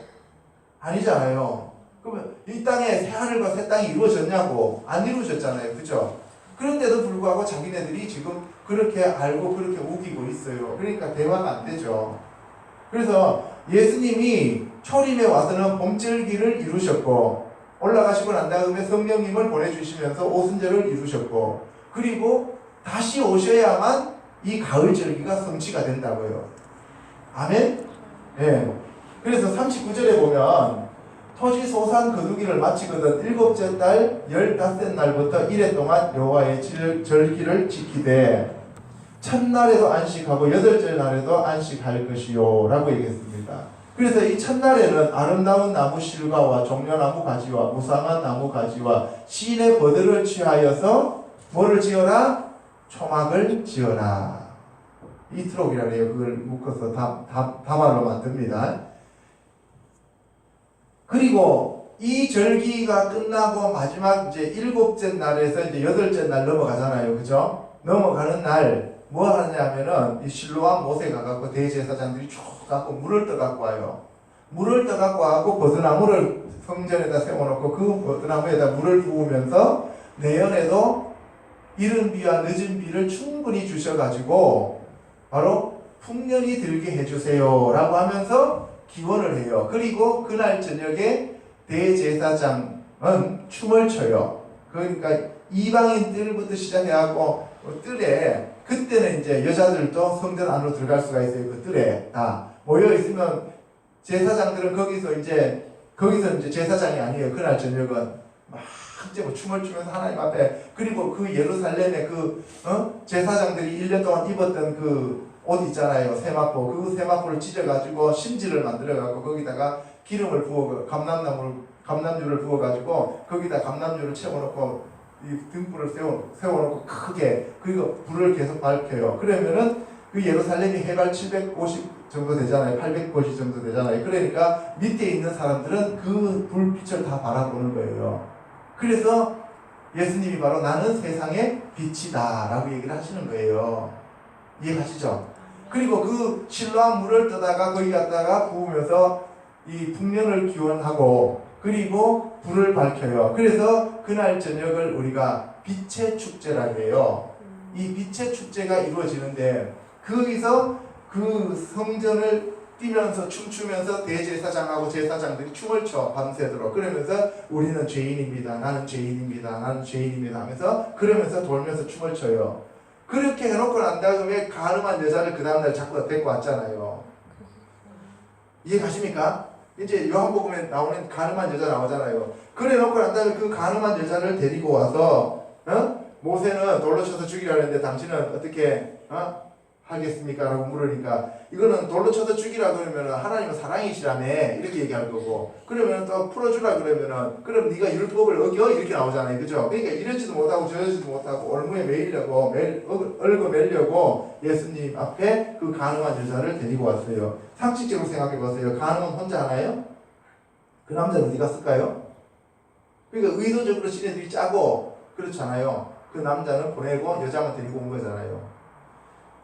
아니잖아요. 그러면 이 땅에 새하늘과 새 땅이 이루어졌냐고? 안 이루어졌잖아요. 그죠? 그런데도 불구하고 자기네들이 지금 그렇게 알고 그렇게 우기고 있어요. 그러니까 대화가 안 되죠. 그래서 예수님이 초림에 와서는 봄절기를 이루셨고 올라가시고 난 다음에 성령님을 보내주시면서 오순절을 이루셨고 그리고 다시 오셔야만 이 가을절기가 성취가 된다고요. 아멘? 네. 그래서 39절에 보면 토지 소산 거두기를 마치거든 7째 달 15째 날부터 1해 동안 여호와의 절기를 지키되 첫날에도 안식하고 8째 날에도 안식할 것이요 라고 얘기했습니다. 그래서 이 첫날에는 아름다운 나무 실과와 종려나무 가지와 무상한 나무 가지와 시인의 버들을 취하여서 뭐를 지어라? 초막을 지어라. 이트록이라고 해요. 그걸 묶어서 다말로 만듭니다. 그리고 이 절기가 끝나고 마지막 이제 7째 날에서 이제 8째 날 넘어가잖아요. 그죠? 넘어가는 날 뭐 하냐면은 이 실로암 못에 가갖고 대제사장들이 쭉 갖고 물을 떠갖고 와요. 물을 떠갖고 와갖고 버드나무를 성전에다 세워놓고 그 버드나무에다 물을 부으면서 내년에도 이른 비와 늦은 비를 충분히 주셔가지고 바로 풍년이 들게 해주세요 라고 하면서 기원을 해요. 그리고 그날 저녁에 대제사장은 춤을 춰요. 그러니까 이방인 뜰부터 시작해갖고 뜰에 그때는 이제 여자들도 성전 안으로 들어갈 수가 있어요. 그 뜰에 다 모여 있으면 제사장들은 거기서 이제 제사장이 아니에요. 그날 저녁은 막 이제 뭐 춤을 추면서 하나님 앞에, 그리고 그 예루살렘에 제사장들이 1년 동안 입었던 그 옷 있잖아요. 세마포. 그 세마포를 찢어가지고 심지를 만들어가지고 거기다가 기름을 부어 감람유를 부어가지고 거기다 감람유를 채워놓고 이 등불을 세워놓고 크게 그리고 불을 계속 밝혀요. 그러면은 그 예루살렘이 해발 750 정도 되잖아요. 850 정도 되잖아요. 그러니까 밑에 있는 사람들은 그 불빛을 다 바라보는 거예요. 그래서 예수님이 바로 나는 세상의 빛이다 라고 얘기를 하시는 거예요. 이해가시죠? 그리고 그 실로암 물을 떠다가 거기 갖다가 부으면서 이 풍년을 기원하고 그리고 불을 밝혀요. 그래서 그날 저녁을 우리가 빛의 축제라고 해요. 이 빛의 축제가 이루어지는데 거기서 그 성전을 뛰면서 춤추면서 대제사장하고 제사장들이 춤을 춰 밤새도록. 그러면서 우리는 죄인입니다. 나는 죄인입니다. 나는 죄인입니다 하면서 그러면서 돌면서 춤을 춰요. 그렇게 해놓고 난 다음에 가늠한 여자를 그 다음날 자꾸 데리고 왔잖아요. 이해 가십니까? 이제 요한복음에 나오는 가늠한 여자 나오잖아요. 그래 놓고 난 다음에 그 가늠한 여자를 데리고 와서 모세는 돌로 쳐서 죽이라 했는데 당신은 어떻게 하겠습니까? 라고 물으니까 이거는 돌로 쳐서 죽이라 그러면 하나님은 사랑이시라며 이렇게 얘기할 거고, 그러면 또 풀어주라 그러면은 그럼 네가 율법을 어겨? 이렇게 나오잖아요. 그죠? 그러니까 이러지도 못하고 저러지도 못하고 올무에 매이려고 얽어 매려고 예수님 앞에 그 가늠한 여자를 데리고 왔어요. 상식적으로 생각해 보세요. 가늠은 혼자 하나요? 그 남자는 어디 갔을까요? 그러니까 의도적으로 지네들이 짜고 그렇잖아요. 그 남자는 보내고 여자만 데리고 온 거잖아요.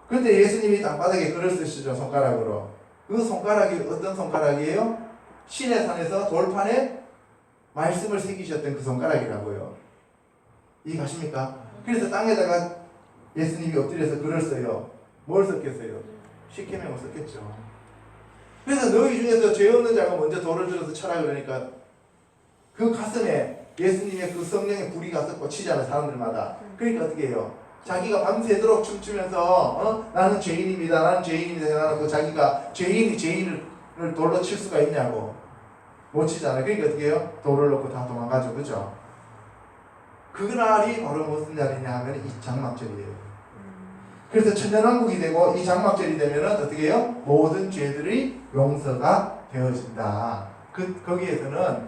그런데 예수님이 땅바닥에 글을 쓰시죠. 손가락으로. 그 손가락이 어떤 손가락이에요? 시내 산에서 돌판에 말씀을 새기셨던 그 손가락이라고요. 이해가십니까? 그래서 땅에다가 예수님이 엎드려서 글을 써요. 뭘 썼겠어요? 십계명을 썼겠죠. 그래서 너희 중에서 죄 없는 자가 먼저 돌을 들어서 쳐라 그러니까 그 가슴에 예수님의 그 성령의 불이 가서 꽂히잖아요. 사람들마다. 그러니까 어떻게 해요? 자기가 밤새도록 춤추면서 나는 죄인입니다. 나는 죄인입니다. 해놓고 자기가 죄인이 죄인을 돌로 칠 수가 있냐고. 못 치잖아요. 그러니까 어떻게 해요? 돌을 놓고 다 도망가죠. 그죠? 그날이 바로 무슨 날이냐 하면 이 장막절이에요. 그래서 천년왕국이 되고 이 장막절이 되면은 어떻게 해요? 모든 죄들이 용서가 되어진다. 거기에서는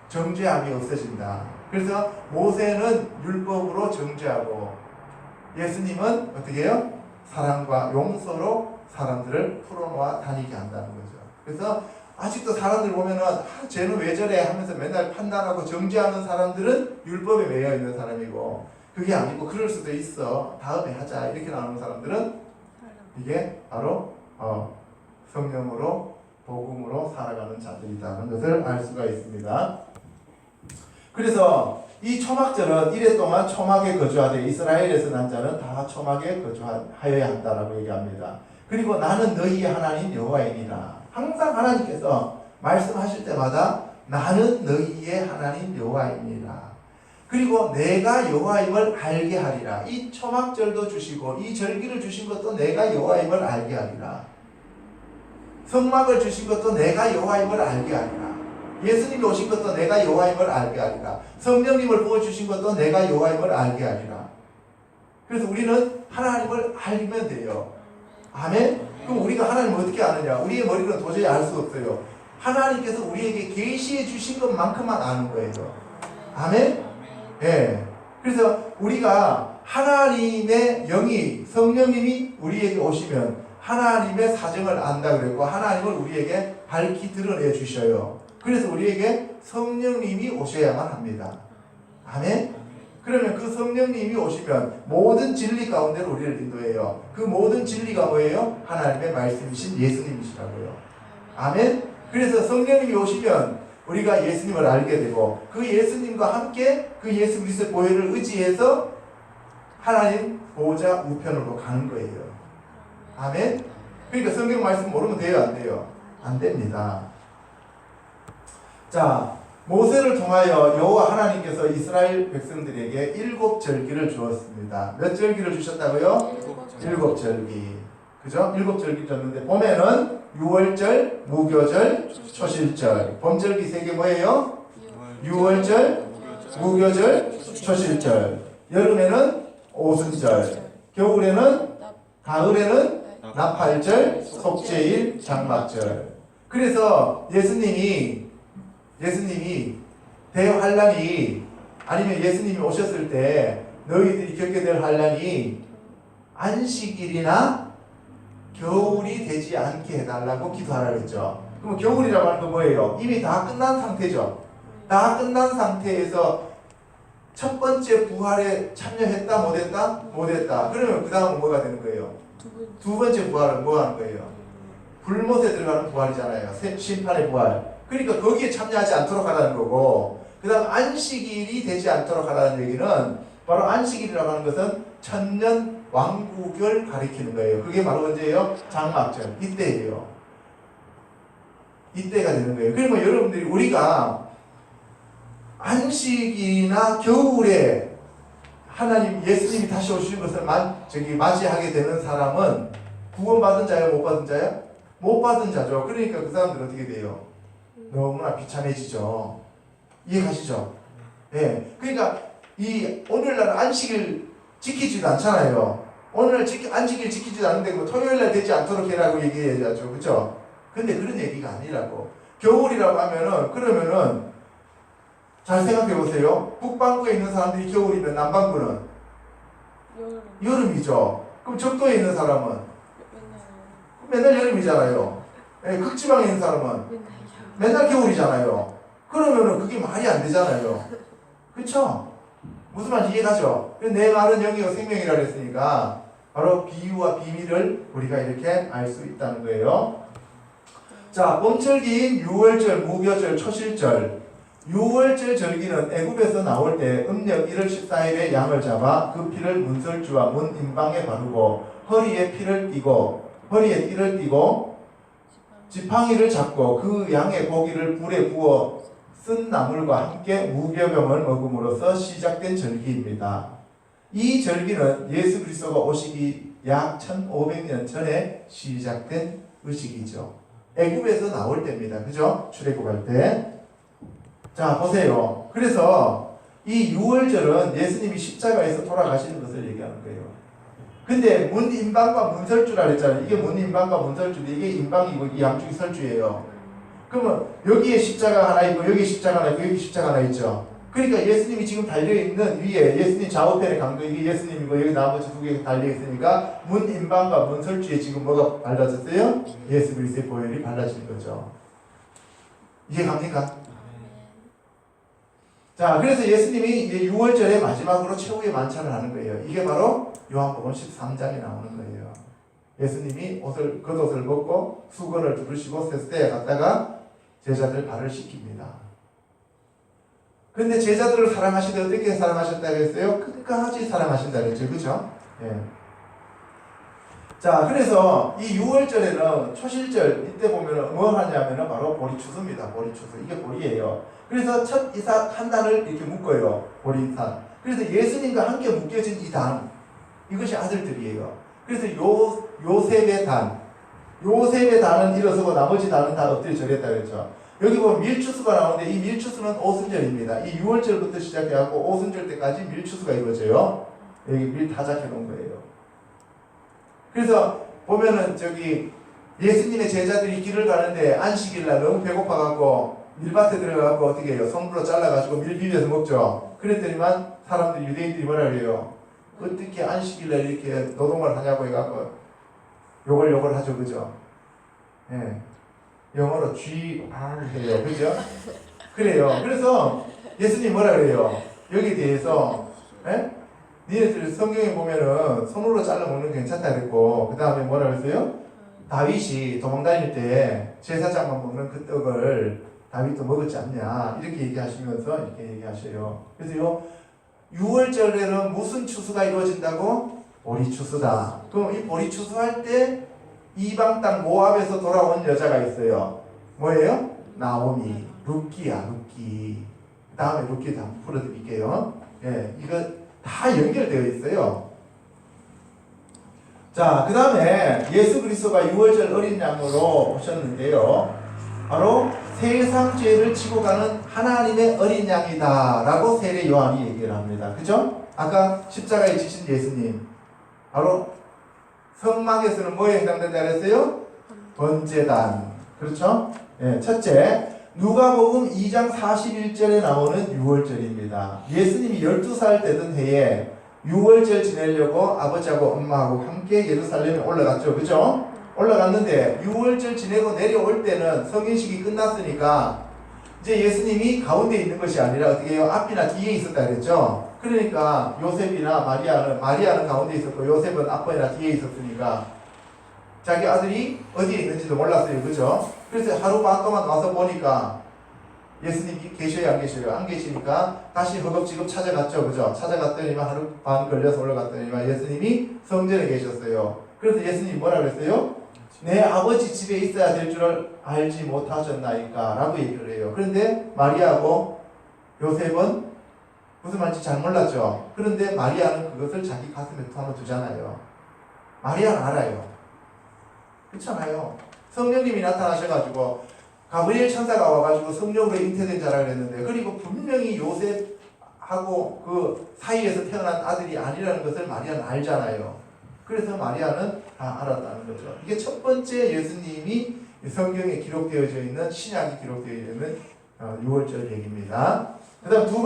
정죄함이 없어진다. 그래서 모세는 율법으로 정죄하고 예수님은 어떻게 해요? 사랑과 용서로 사람들을 풀어놓아 다니게 한다는 거죠. 그래서 아직도 사람들 보면은 쟤는 왜 저래 하면서 맨날 판단하고 정죄하는 사람들은 율법에 매여 있는 사람이고, 그게 아니고 그럴 수도 있어 다음에 하자 이렇게 나오는 사람들은 이게 바로 성령으로 복음으로 살아가는 자들이라는 것을 알 수가 있습니다. 그래서 이 초막절은 이래 동안 초막에 거주하되 이스라엘에서 난 자는 다 초막에 거주하여야 한다라고 얘기합니다. 그리고 나는 너희의 하나님 여호와이니라. 항상 하나님께서 말씀하실 때마다 나는 너희의 하나님 여호와이니라. 그리고 내가 여호와임을 알게 하리라. 이 초막절도 주시고 이 절기를 주신 것도 내가 여호와임을 알게 하리라. 성막을 주신 것도 내가 여호와임을 알게 하리라. 예수님이 오신 것도 내가 여호와임을 알게 하리라. 성령님을 부어주신 것도 내가 여호와임을 알게 하리라. 그래서 우리는 하나님을 알면 돼요. 아멘? 그럼 우리가 하나님을 어떻게 아느냐? 우리의 머리로는 도저히 알 수 없어요. 하나님께서 우리에게 계시해 주신 것만큼만 아는 거예요. 아멘? 예. 그래서 우리가 하나님의 영이, 성령님이 우리에게 오시면 하나님의 사정을 안다 그랬고 하나님을 우리에게 밝히 드러내 주셔요. 그래서 우리에게 성령님이 오셔야만 합니다. 아멘? 그러면 그 성령님이 오시면 모든 진리 가운데로 우리를 인도해요. 그 모든 진리가 뭐예요? 하나님의 말씀이신 예수님이시라고요. 아멘? 그래서 성령님이 오시면 우리가 예수님을 알게 되고 그 예수님과 함께 그 예수 그리스도의 보혈을 의지해서 하나님 보호자 우편으로 가는 거예요. 아멘? 그러니까 성경 말씀 모르면 돼요, 안 돼요? 안 됩니다. 자, 모세를 통하여 여호와 하나님께서 이스라엘 백성들에게 7절기를 주었습니다. 몇 절기를 주셨다고요? 7절기. 그죠? 7절기 줬는데 봄에는 유월절, 무교절, 초실절. 봄절기 3개 뭐예요? 유월절, 무교절, 초실절. 여름에는 오순절. 겨울에는 가을에는 나팔절, 속죄일, 장막절. 그래서 예수님이 대환란이 아니면 예수님이 오셨을 때 너희들이 겪게 될 환란이 안식일이나 겨울이 되지 않게 해달라고 기도하라 그랬죠. 그럼 겨울이라고 하는 건 뭐예요? 이미 다 끝난 상태죠. 다 끝난 상태에서 첫 번째 부활에 참여했다 못했다? 못했다. 그러면 그 다음은 뭐가 되는 거예요? 두 번째 부활은 뭐 하는 거예요? 불못에 들어가는 부활이잖아요. 심판의 부활. 그러니까 거기에 참여하지 않도록 하라는 거고, 그 다음 안식일이 되지 않도록 하라는 얘기는 바로 안식일이라고 하는 것은 천년 왕국을 가리키는 거예요. 그게 바로 언제예요? 장막절. 이때예요. 이때가 되는 거예요. 그러면 여러분들이 우리가 안식일이나 겨울에 하나님 예수님이 다시 오시는 것을 맞이하게 되는 사람은 구원받은 자예요? 못 받은 자예요? 못 받은 자죠. 그러니까 그 사람들은 어떻게 돼요? 너무나 비참해지죠. 이해가시죠? 예. 그러니까 이 오늘날 안식일 지키지도 않잖아요. 오늘날 안식일 지키지도 않는데 뭐 토요일날 되지 않도록 해라고 얘기해야죠. 그렇죠? 근데 그런 얘기가 아니라고. 겨울이라고 하면은 그러면은 잘 생각해 보세요. 북반구에 있는 사람들이 겨울이면 남반구는 여름이죠. 그럼 적도에 있는 사람은 맨날 여름이잖아요. 예, 극지방에 있는 사람은 맨날 겨울이잖아요. 그러면은 그게 말이 안 되잖아요. 그쵸? 무슨 말인지 이해가죠? 내 말은 영이요 생명이라 그랬으니까 바로 비유와 비밀을 우리가 이렇게 알 수 있다는 거예요. 자, 봄절기인 유월절, 무교절, 초실절. 유월절 절기는 애굽에서 나올 때 음력 1월 14일에 양을 잡아 그 피를 문설주와 문 임방에 바르고 허리에 띠를 띠고 지팡이를 잡고 그 양의 고기를 불에 구워 쓴 나물과 함께 무교병을 먹음으로써 시작된 절기입니다. 이 절기는 예수 그리스도가 오시기 약 1500년 전에 시작된 의식이죠. 애굽에서 나올 때입니다. 그죠? 출애굽할 때. 자, 보세요. 그래서 이 유월절은 예수님이 십자가에서 돌아가시는 것을 얘기하는 거예요. 근데 문임방과 문설주라 그랬잖아요. 이게 문임방과 문설주인데 이게 임방이고 이 양쪽이 설주예요. 그러면 여기에 십자가 하나 있고 여기 십자가 하나 있고 여기 십자가 하나 있죠. 그러니까 예수님이 지금 달려있는 위에 예수님 좌우편의 강도 이게 예수님이고 여기 나머지 두 개가 달려있으니까 문임방과 문설주에 지금 뭐가 발라졌어요? 예수 그리스도의 보혈이 발라진 거죠. 이해갑니까? 자, 그래서 예수님이 이제 6월절에 마지막으로 최후의 만찬을 하는 거예요. 이게 바로 요한복음 13장에 나오는 거예요. 예수님이 겉옷을 벗고 수건을 두르시고 세수대에 갔다가 제자들 발을 씻깁니다. 근데 제자들을 사랑하시되 어떻게 사랑하셨다고 했어요? 끝까지 사랑하신다고 했죠. 그죠? 예. 자, 그래서 이 6월절에는 초실절 이때 보면 뭐 하냐면은 바로 보리추수입니다. 보리추수. 이게 보리예요. 그래서 첫 이삭 한 단을 이렇게 묶어요. 보리산. 그래서 예수님과 함께 묶여진 이 단, 이것이 아들들이에요. 그래서 요셉의 단은 일어서고 나머지 단은 다 엎드려 절했다 그랬죠. 여기 보면 밀추수가 나오는데 이 밀추수는 오순절입니다. 이 6월절부터 시작해갖고 오순절 때까지 밀추수가 이루어져요. 여기 밀 타작해 놓은 거예요. 그래서 보면은 예수님의 제자들이 길을 가는데 안식일날 너무 배고파갖고 밀밭에 들어가갖고 어떻게 해요? 손으로 잘라가지고 밀 비벼서 먹죠. 그랬더니만 사람들이 유대인들이 뭐라 그래요? 어떻게 안식일날 이렇게 노동을 하냐고 해갖고 욕을 하죠. 그죠? 예. 영어로 GR 해요. 그죠? 그래요. 그래서 예수님 뭐라 그래요? 여기에 대해서 니네들 성경에 보면은 손으로 잘라 먹는 게 괜찮다 그랬고 그 다음에 뭐라 그랬어요? 다윗이 도망다닐 때 제사장만 먹는 그 떡을 다윗도 먹었지 않냐 이렇게 얘기하시면서 이렇게 얘기하셔요. 그래서 요 6월절에는 무슨 추수가 이루어진다고? 보리추수다. 그럼 이 보리추수할 때 이방 땅 모압에서 돌아온 여자가 있어요. 뭐예요? 나오미. 룻기야, 룻기. 그 다음에 룻기 다 풀어드릴게요. 예, 이거 다 연결되어 있어요. 자, 그 다음에 예수 그리스도가 유월절 어린 양으로 오셨는데요. 바로 세상 죄를 지고 가는 하나님의 어린 양이다 라고 세례 요한이 얘기를 합니다. 그죠? 아까 십자가에 지신 예수님. 바로 성막에서는 뭐에 해당된다 그랬어요? 번제단. 그렇죠? 예, 첫째, 누가복음 2장 41절에 나오는 유월절입니다. 예수님이 12살 되던 해에 유월절 지내려고 아버지하고 엄마하고 함께 예루살렘에 올라갔죠. 그죠? 올라갔는데 유월절 지내고 내려올 때는 성인식이 끝났으니까 이제 예수님이 가운데 있는 것이 아니라 어떻게 해요? 앞이나 뒤에 있었다 그랬죠? 그러니까 요셉이나 마리아는 가운데 있었고 요셉은 앞이나 뒤에 있었으니까 자기 아들이 어디에 있는지도 몰랐어요. 그죠? 그래서 하루 반 동안 와서 보니까 예수님이 계셔요, 안 계셔요? 안 계시니까 다시 허겁지겁 찾아갔죠. 그죠? 찾아갔더니만 하루 반 걸려서 올라갔더니만 예수님이 성전에 계셨어요. 그래서 예수님이 뭐라 그랬어요? 내 아버지 집에 있어야 될 줄을 알지 못하셨나이까 라고 얘기를 해요. 그런데 마리아하고 요셉은 무슨 말인지 잘 몰랐죠. 그런데 마리아는 그것을 자기 가슴에 한번 두잖아요. 마리아는 알아요. 그렇잖아요. 성령님이 나타나셔가지고 가브리엘 천사가 와가지고 성령으로 잉태된 자라 그랬는데, 그리고 분명히 요셉하고 그 사이에서 태어난 아들이 아니라는 것을 마리아는 알잖아요. 그래서 마리아는 다 알았다는 거죠. 이게 첫 번째 예수님이 성경에 기록되어져 있는, 신약이 기록되어 있는 유월절 얘기입니다. 그 다음 두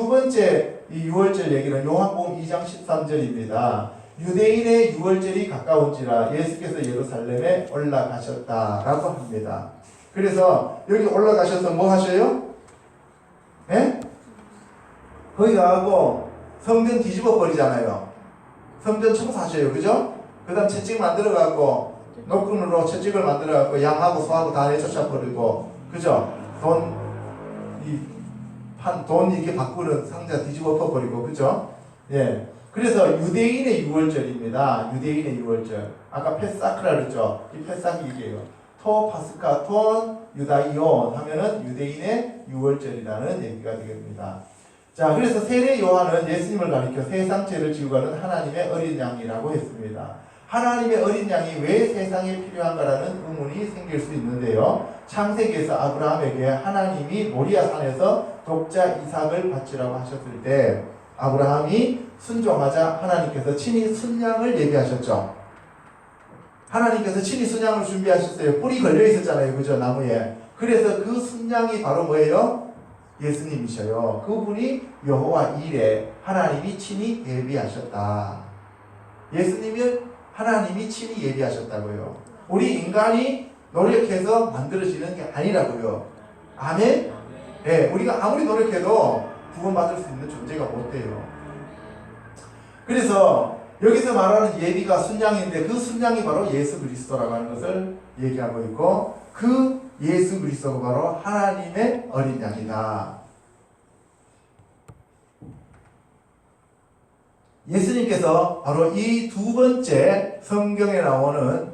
번째 이 유월절 얘기는 요한복음 2장 13절입니다. 유대인의 유월절이 가까운지라 예수께서 예루살렘에 올라가셨다라고 합니다. 그래서 여기 올라가셔서 뭐 하셔요? 예? 거기 가고 성전 뒤집어 버리잖아요. 성전 청소하셔요. 그죠? 그 다음 채찍 만들어갖고 노끈으로 채찍을 만들어갖고 양하고 소하고 다 내쫓아 버리고, 그죠? 돈 이렇게 바꾸는 상자 뒤집어 버리고, 그죠? 예. 그래서 유대인의 유월절입니다. 유대인의 유월절. 아까 페사크라 그랬죠? 이 페사크 얘기예요. 토, 파스카, 톤, 유다이온 하면은 유대인의 유월절이라는 얘기가 되겠습니다. 자, 그래서 세례 요한은 예수님을 가리켜 세상 죄를 지고 가는 하나님의 어린 양이라고 했습니다. 하나님의 어린 양이 왜 세상에 필요한가라는 의문이 생길 수 있는데요. 창세기에서 아브라함에게 하나님이 모리아 산에서 독자 이삭을 바치라고 하셨을 때 아브라함이 순종하자 하나님께서 친히 순양을 예비하셨죠. 하나님께서 친히 순양을 준비하셨어요. 뿔이 걸려 있었잖아요. 그죠? 나무에. 그래서 그 순양이 바로 뭐예요? 예수님이셔요. 그분이 여호와 이레, 하나님이 친히 예비하셨다. 예수님을 하나님이 친히 예비하셨다고요. 우리 인간이 노력해서 만들어지는 게 아니라고요. 아멘? 네, 우리가 아무리 노력해도 구원받을 수 있는 존재가 못 돼요. 그래서 여기서 말하는 예비가 순양인데 그 순양이 바로 예수 그리스도라고 하는 것을 얘기하고 있고, 그 예수 그리스도가 바로 하나님의 어린 양이다. 예수님께서 바로 이 두 번째 성경에 나오는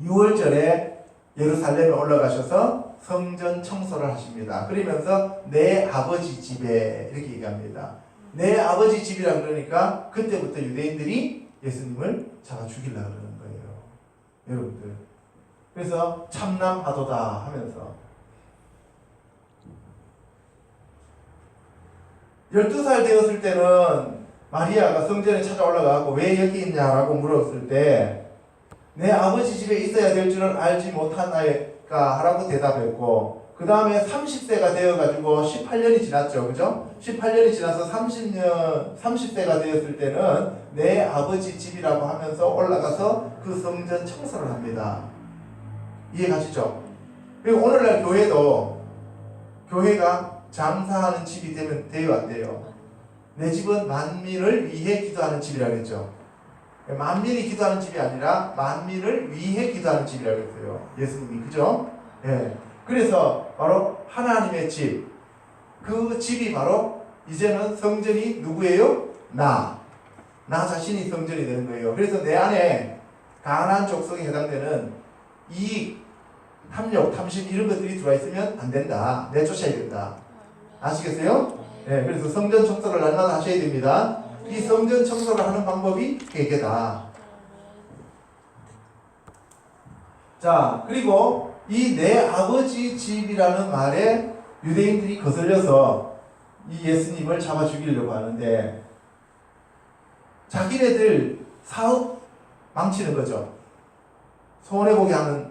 유월절에 예루살렘에 올라가셔서 성전 청소를 하십니다. 그러면서 내 아버지 집에 이렇게 얘기합니다. 내 아버지 집이라 그러니까 그때부터 유대인들이 예수님을 잡아 죽이려고 그러는 거예요. 여러분들. 그래서 참남하도다 하면서 12살 되었을 때는 마리아가 성전에 찾아 올라가고 왜 여기 있냐라고 물었을 때 내 아버지 집에 있어야 될 줄은 알지 못하나이까 라고 대답했고, 그 다음에 30세가 되어가지고 18년이 지났죠. 그죠? 18년이 지나서 30세가 되었을 때는 내 아버지 집이라고 하면서 올라가서 그 성전 청소를 합니다. 이해가시죠? 그리고 오늘날 교회가 장사하는 집이 되어 왔대요. 내 집은 만민을 위해 기도하는 집이라고 했죠. 만민이 기도하는 집이 아니라 만민을 위해 기도하는 집이라고 했어요. 예수님이. 그죠? 예. 그래서 바로 하나님의 집. 그 집이 바로 이제는 성전이 누구예요? 나 자신이 성전이 되는 거예요. 그래서 내 안에 가난한 족속에 해당되는 이익, 탐욕, 탐심 이런 것들이 들어와 있으면 안 된다. 내쫓아야 된다. 아시겠어요? 네, 그래서 성전 청소를 날마다 하셔야 됩니다. 이 성전 청소를 하는 방법이 회개다. 자, 그리고 이 내 아버지 집이라는 말에 유대인들이 거슬려서 이 예수님을 잡아 죽이려고 하는데 자기네들 사업 망치는 거죠. 손해보게 하는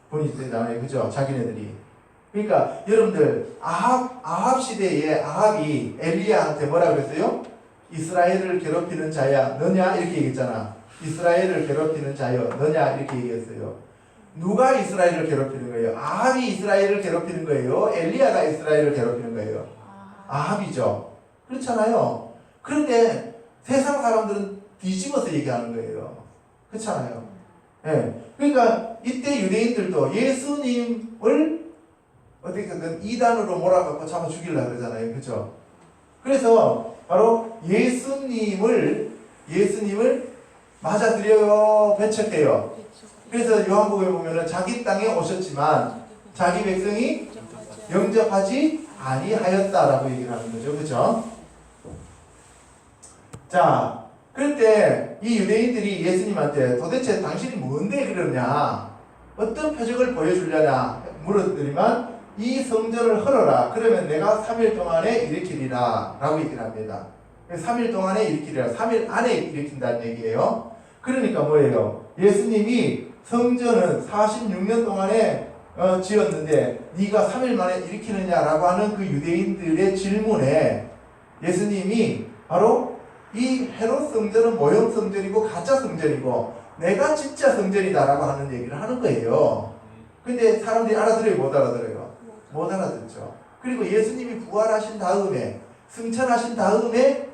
분이 있잖아요. 그죠? 자기네들이. 그러니까 여러분들 아합 시대에 아합이 엘리야한테 뭐라 그랬어요? 이스라엘을 괴롭히는 자야 너냐? 이렇게 얘기했잖아. 이스라엘을 괴롭히는 자여 너냐? 이렇게 얘기했어요. 누가 이스라엘을 괴롭히는 거예요? 아합이 이스라엘을 괴롭히는 거예요? 엘리야가 이스라엘을 괴롭히는 거예요? 아합이죠. 그렇잖아요. 그런데 세상 사람들은 뒤집어서 얘기하는 거예요. 그렇잖아요. 네. 그러니까 이때 유대인들도 예수님을 어떻게든 이단으로 몰아갖고 잡아 죽이려고 그러잖아요. 그렇죠? 그래서 바로 예수님을 맞아들여요, 배척해요. 그래서 요한복음에 보면은 자기 땅에 오셨지만 자기 백성이 영접하지 아니하였다라고 얘기를 하는 거죠. 그렇죠? 자, 그때 이 유대인들이 예수님한테 도대체 당신이 뭔데 그러냐, 어떤 표적을 보여주려냐 물었더니만 이 성전을 헐어라. 그러면 내가 3일 동안에 일으키리라 라고 얘기를 합니다. 3일 동안에 일으키리라. 3일 안에 일으킨다는 얘기예요. 그러니까 뭐예요? 예수님이 성전은 46년 동안에 지었는데 네가 3일 만에 일으키느냐라고 하는 그 유대인들의 질문에 예수님이 바로 이 헤롯 성전은 모형 성전이고 가짜 성전이고 내가 진짜 성전이다라고 하는 얘기를 하는 거예요. 근데 사람들이 알아들어요? 못 알아들어요? 못 알아듣죠. 그리고 예수님이 부활하신 다음에 승천하신 다음에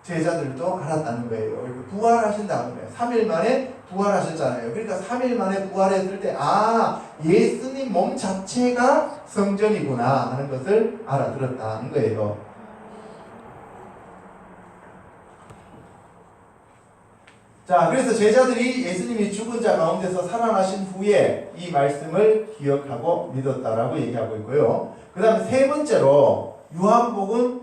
제자들도 알았다는 거예요. 부활하신 다음에 3일 만에 부활하셨잖아요. 그러니까 3일 만에 부활했을 때 예수님 몸 자체가 성전이구나 하는 것을 알아들었다는 거예요. 자, 그래서 제자들이 예수님이 죽은 자 가운데서 살아나신 후에 이 말씀을 기억하고 믿었다라고 얘기하고 있고요. 그 다음에 세 번째로 요한복음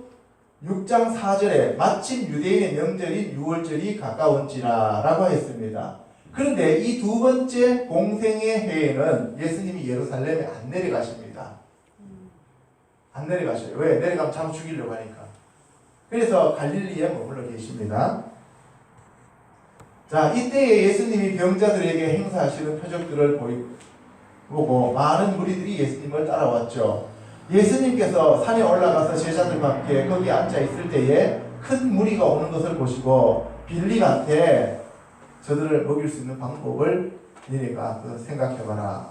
6장 4절에 마침 유대인의 명절인 유월절이 가까운지라 라고 했습니다. 그런데 이 두 번째 공생의 해에는 예수님이 예루살렘에 안 내려가십니다. 안 내려가셔요. 왜? 내려가면 잡아 죽이려고 하니까. 그래서 갈릴리에 머물러 계십니다. 자, 이때에 예수님이 병자들에게 행사하시는 표적들을 보고 많은 무리들이 예수님을 따라왔죠. 예수님께서 산에 올라가서 제자들과 함께 거기 앉아 있을 때에 큰 무리가 오는 것을 보시고 빌립한테 저들을 먹일 수 있는 방법을 니네가 생각해봐라.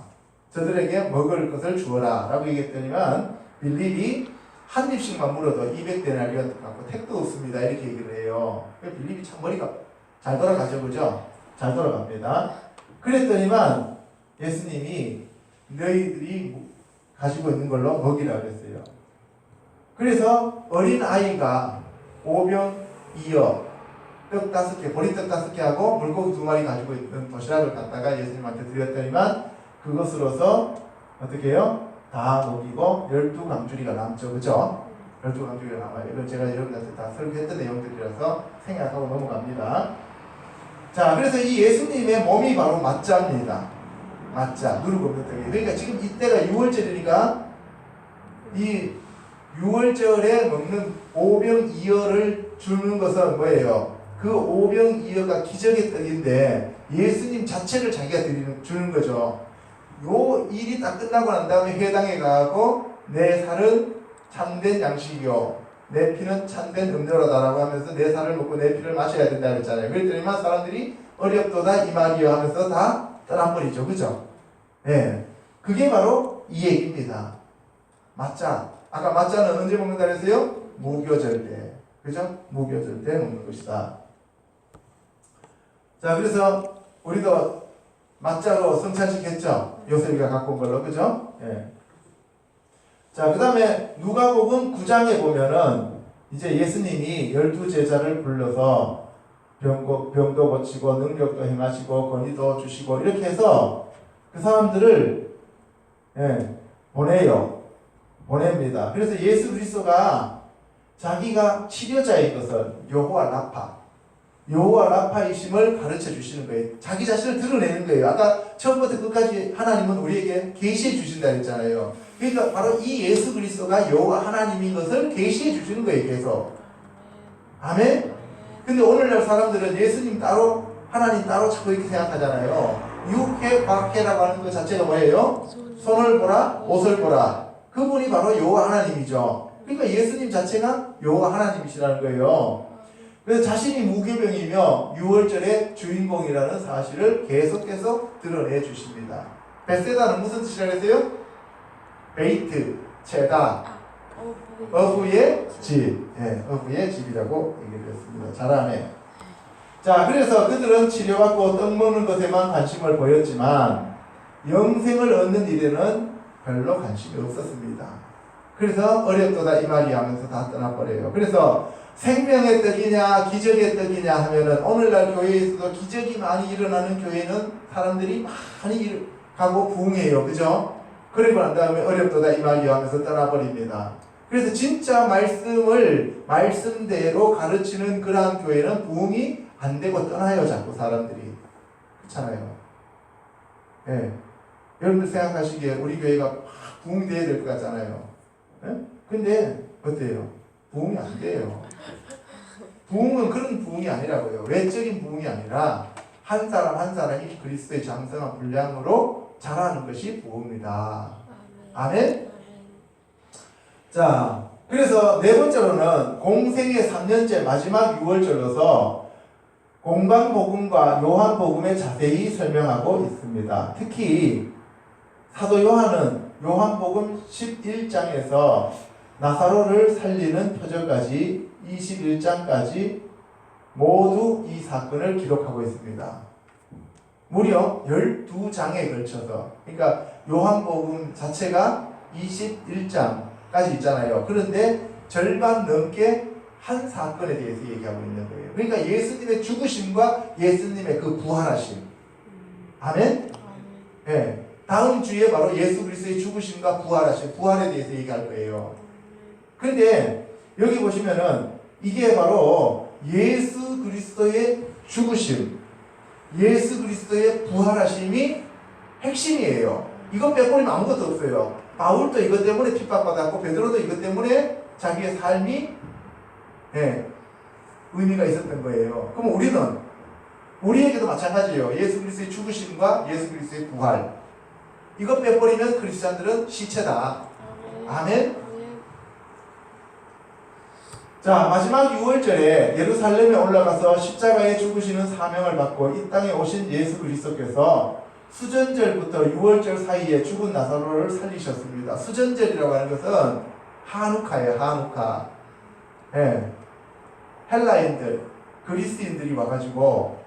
저들에게 먹을 것을 주어라 라고 얘기했더니만 빌립이 한 입씩만 물어도 200데나리온 갖고 택도 없습니다 이렇게 얘기를 해요. 빌립이 참 머리가 잘 돌아가죠. 그죠? 잘 돌아갑니다. 그랬더니만 예수님이 너희들이 가지고 있는 걸로 먹이라 그랬어요. 그래서 어린 아이가 오병 이어 떡 5개, 보리떡 5개 하고 물고기 2마리 가지고 있는 도시락을 갖다가 예수님한테 드렸더니만 그것으로서 어떻게 해요? 다 먹이고 12강줄이가 남죠. 그죠? 12강줄이가 남아요. 이건 제가 여러분한테 다 설교했던 내용들이라서 생략하고 넘어갑니다. 자, 그래서 이 예수님의 몸이 바로 맞자입니다. 맞자, 누르고 없는 떡이. 그러니까 지금 이때가 6월절이니까 이 6월절에 먹는 오병이어를 주는 것은 뭐예요? 그 오병이어가 기적의 떡인데 예수님 자체를 자기가 주는 거죠. 요 일이 딱 끝나고 난 다음에 회당에 가고 내 살은 참된 양식이요 내 피는 참된 음료로다라고 하면서 내 살을 먹고 내 피를 마셔야 된다 그랬잖아요. 그랬더니만 사람들이 어렵도다 이 말이요 하면서 다 떠나버리죠. 그죠? 네. 그게 바로 이 얘기입니다. 맞자. 아까 맞자는 언제 먹는다 그랬어요? 무교절 때. 그죠? 무교절 때 먹는 것이다. 자, 그래서 우리도 맞자로 성찬식 했죠? 요셉이가 갖고 온 걸로. 그죠? 예. 자, 그 다음에 누가복음 9장에 보면은 이제 예수님이 12제자를 불러서 병도 고치고 능력도 행하시고 권위도 주시고 이렇게 해서 그 사람들을 보냅니다. 그래서 예수 그리스도가 자기가 치료자의 것은 여호와 라파이심을 가르쳐 주시는 거예요. 자기 자신을 드러내는 거예요. 아까 처음부터 끝까지 하나님은 우리에게 계시해 주신다 했잖아요. 그러니까 바로 이 예수 그리스도가 여호와 하나님인 것을 계시해 주시는 거예요. 계속. 아멘. 근데 오늘날 사람들은 예수님 따로 하나님 따로 자꾸 이렇게 생각하잖아요. 유해박해라고 하는 것 자체가 뭐예요? 손을 보라, 옷을 보라. 그분이 바로 여호와 하나님이죠. 그러니까 예수님 자체가 여호와 하나님이시라는 거예요. 그래서 자신이 무교병이며 유월절의 주인공이라는 사실을 계속해서 드러내 주십니다. 베세다는 무슨 뜻이라고 했어요? 베이트, 체다, 어부의 집, 어부의 집이라고 얘기를 했습니다. 잘하네. 자, 그래서 그들은 치료받고 떡 먹는 것에만 관심을 보였지만 영생을 얻는 일에는 별로 관심이 없었습니다. 그래서 어렵도다 이 말이 하면서 다 떠나버려요. 그래서 생명의 떡이냐 기적의 떡이냐 하면은 오늘날 교회에서도 기적이 많이 일어나는 교회는 사람들이 많이 가고 부흥해요. 그죠? 그리고 난 다음에 어렵도다 이 말이 하면서 떠나버립니다. 그래서 진짜 말씀을 말씀대로 가르치는 그러한 교회는 부흥이 안 되고 떠나요. 자꾸 사람들이. 그렇잖아요. 여러분들 생각하시기에 우리 교회가 부흥돼야 될 것 같잖아요. 근데 어때요? 부흥이 안 돼요. 부흥은 그런 부흥이 아니라고요. 외적인 부흥이 아니라 한 사람 한 사람이 그리스도의 장성한 분량으로 자라는 것이 부흥이다. 아멘? 자, 그래서 네 번째로는 공생의 3년째 마지막 6월절로서 공강복음과 요한복음에 자세히 설명하고 있습니다. 특히 사도 요한은 요한복음 11장에서 나사로를 살리는 표적까지 21장까지 모두 이 사건을 기록하고 있습니다. 무려 12장에 걸쳐서, 그러니까 요한복음 자체가 21장까지 있잖아요. 그런데 절반 넘게 한 사건에 대해서 얘기하고 있는 거예요. 그러니까 예수님의 죽으심과 예수님의 그 부활하심. 아멘? 네. 다음 주에 바로 예수 그리스도의 죽으심과 부활하심, 부활에 대해서 얘기할 거예요. 근데 여기 보시면은 이게 바로 예수 그리스도의 죽으심, 예수 그리스도의 부활하심이 핵심이에요. 이것 빼버리면 아무것도 없어요. 바울도 이것 때문에 핍박받았고 베드로도 이것 때문에 자기의 삶이 의미가 있었던 거예요. 그럼 우리에게도 마찬가지예요. 예수 그리스도의 죽으심과 예수 그리스도의 부활. 이것 빼버리면 크리스찬들은 시체다. 아멘? 자, 마지막 6월절에 예루살렘에 올라가서 십자가에 죽으시는 사명을 받고 이 땅에 오신 예수 그리스도께서 수전절부터 6월절 사이에 죽은 나사로를 살리셨습니다. 수전절이라고 하는 것은 하누카예요. 하누카. 헬라인들, 그리스인들이 와가지고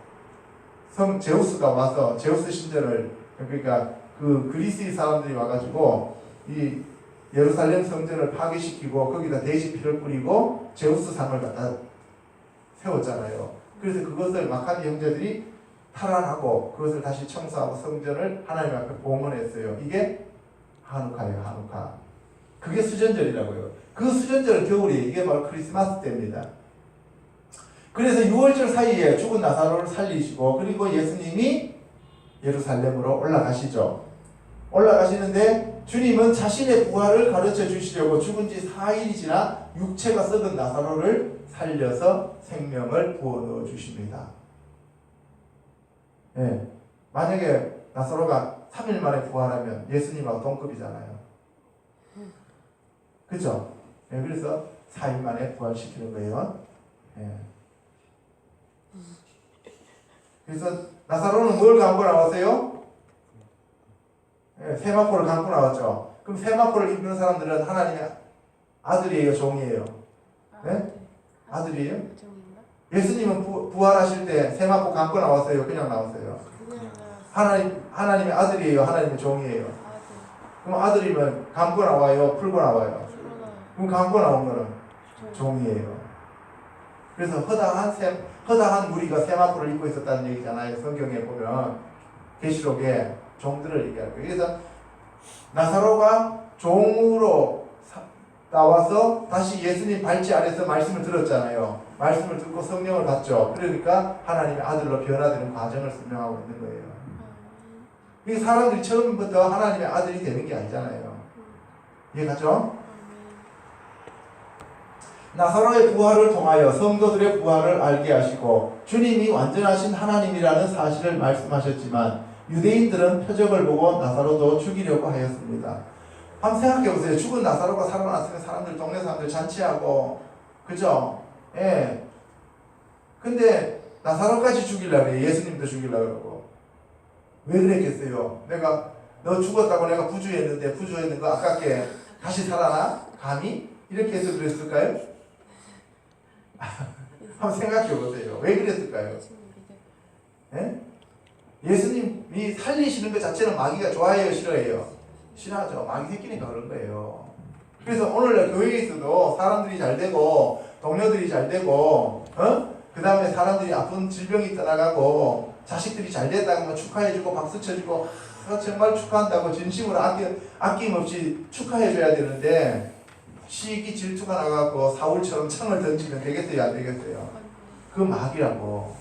제우스가 와서 제우스 신전을, 그러니까 그 그리스 사람들이 와가지고 이 예루살렘 성전을 파괴시키고 거기다 돼지 피를 뿌리고 제우스 상을 갖다 세웠잖아요. 그래서 그것을 마카비 형제들이 탈환하고 그것을 다시 청소하고 성전을 하나님 앞에 봉헌했어요. 이게 하누카예요. 하누카. 그게 수전절이라고요. 그 수전절은 겨울이에요. 이게 바로 크리스마스 때입니다. 그래서 6월절 사이에 죽은 나사로를 살리시고 그리고 예수님이 예루살렘으로 올라가시죠. 올라가시는데 주님은 자신의 부활을 가르쳐 주시려고 죽은 지 4일이 지나 육체가 썩은 나사로를 살려서 생명을 부어넣어 주십니다. 만약에 나사로가 3일 만에 부활하면 예수님하고 동급이잖아요. 그렇죠? 그래서 4일 만에 부활시키는 거예요. 그래서 나사로는 뭘 감고 나왔어요? 세마포를 감고 나왔죠. 그럼 세마포를 입는 사람들은 하나님의 아들이에요, 종이에요? 아들이에요? 예수님은 부활하실 때 세마포 감고 나왔어요, 그냥 나왔어요? 하나님의 아들이에요, 하나님의 종이에요? 그럼 아들이면 감고 나와요, 풀고 나와요? 그럼 감고 나온 거는 종이에요. 그래서 허다한 무리가 세마포를 입고 있었다는 얘기잖아요. 성경에 보면 계시록에 종들을 얘기하는 거예요. 그래서 나사로가 종으로 나와서 다시 예수님 발치 아래서 말씀을 들었잖아요. 말씀을 듣고 성령을 받죠. 그러니까 하나님의 아들로 변화되는 과정을 설명하고 있는 거예요. 이 사람들이 처음부터 하나님의 아들이 되는 게 아니잖아요. 이해가죠? 나사로의 부활을 통하여 성도들의 부활을 알게 하시고 주님이 완전하신 하나님이라는 사실을 말씀하셨지만 유대인들은 표적을 보고 나사로도 죽이려고 하였습니다. 한번 생각해 보세요. 죽은 나사로가 살아났으면 사람들, 동네 사람들 잔치하고, 그죠? 예. 근데 나사로까지 죽이려고 해요. 예수님도 죽이려고 그러고. 왜 그랬겠어요? 내가 너 죽었다고 내가 부주했는 거 아깝게 다시 살아나? 감히? 이렇게 해서 그랬을까요? 한번 생각해 보세요. 왜 그랬을까요? 예? 예수님이 살리시는 것 자체는 마귀가 좋아해요, 싫어해요? 싫어하죠. 마귀 새끼니까 그런 거예요. 그래서 오늘날 교회에 있어도 사람들이 잘 되고 동료들이 잘 되고 그 다음에 사람들이 아픈 질병이 떠나가고 자식들이 잘 됐다고 하면 축하해주고 박수 쳐주고 정말 축하한다고 진심으로 아낌없이 축하해줘야 되는데 시기 질투가 나가고 사울처럼 창을 던지면 되겠어요, 안 되겠어요? 그 마귀라고.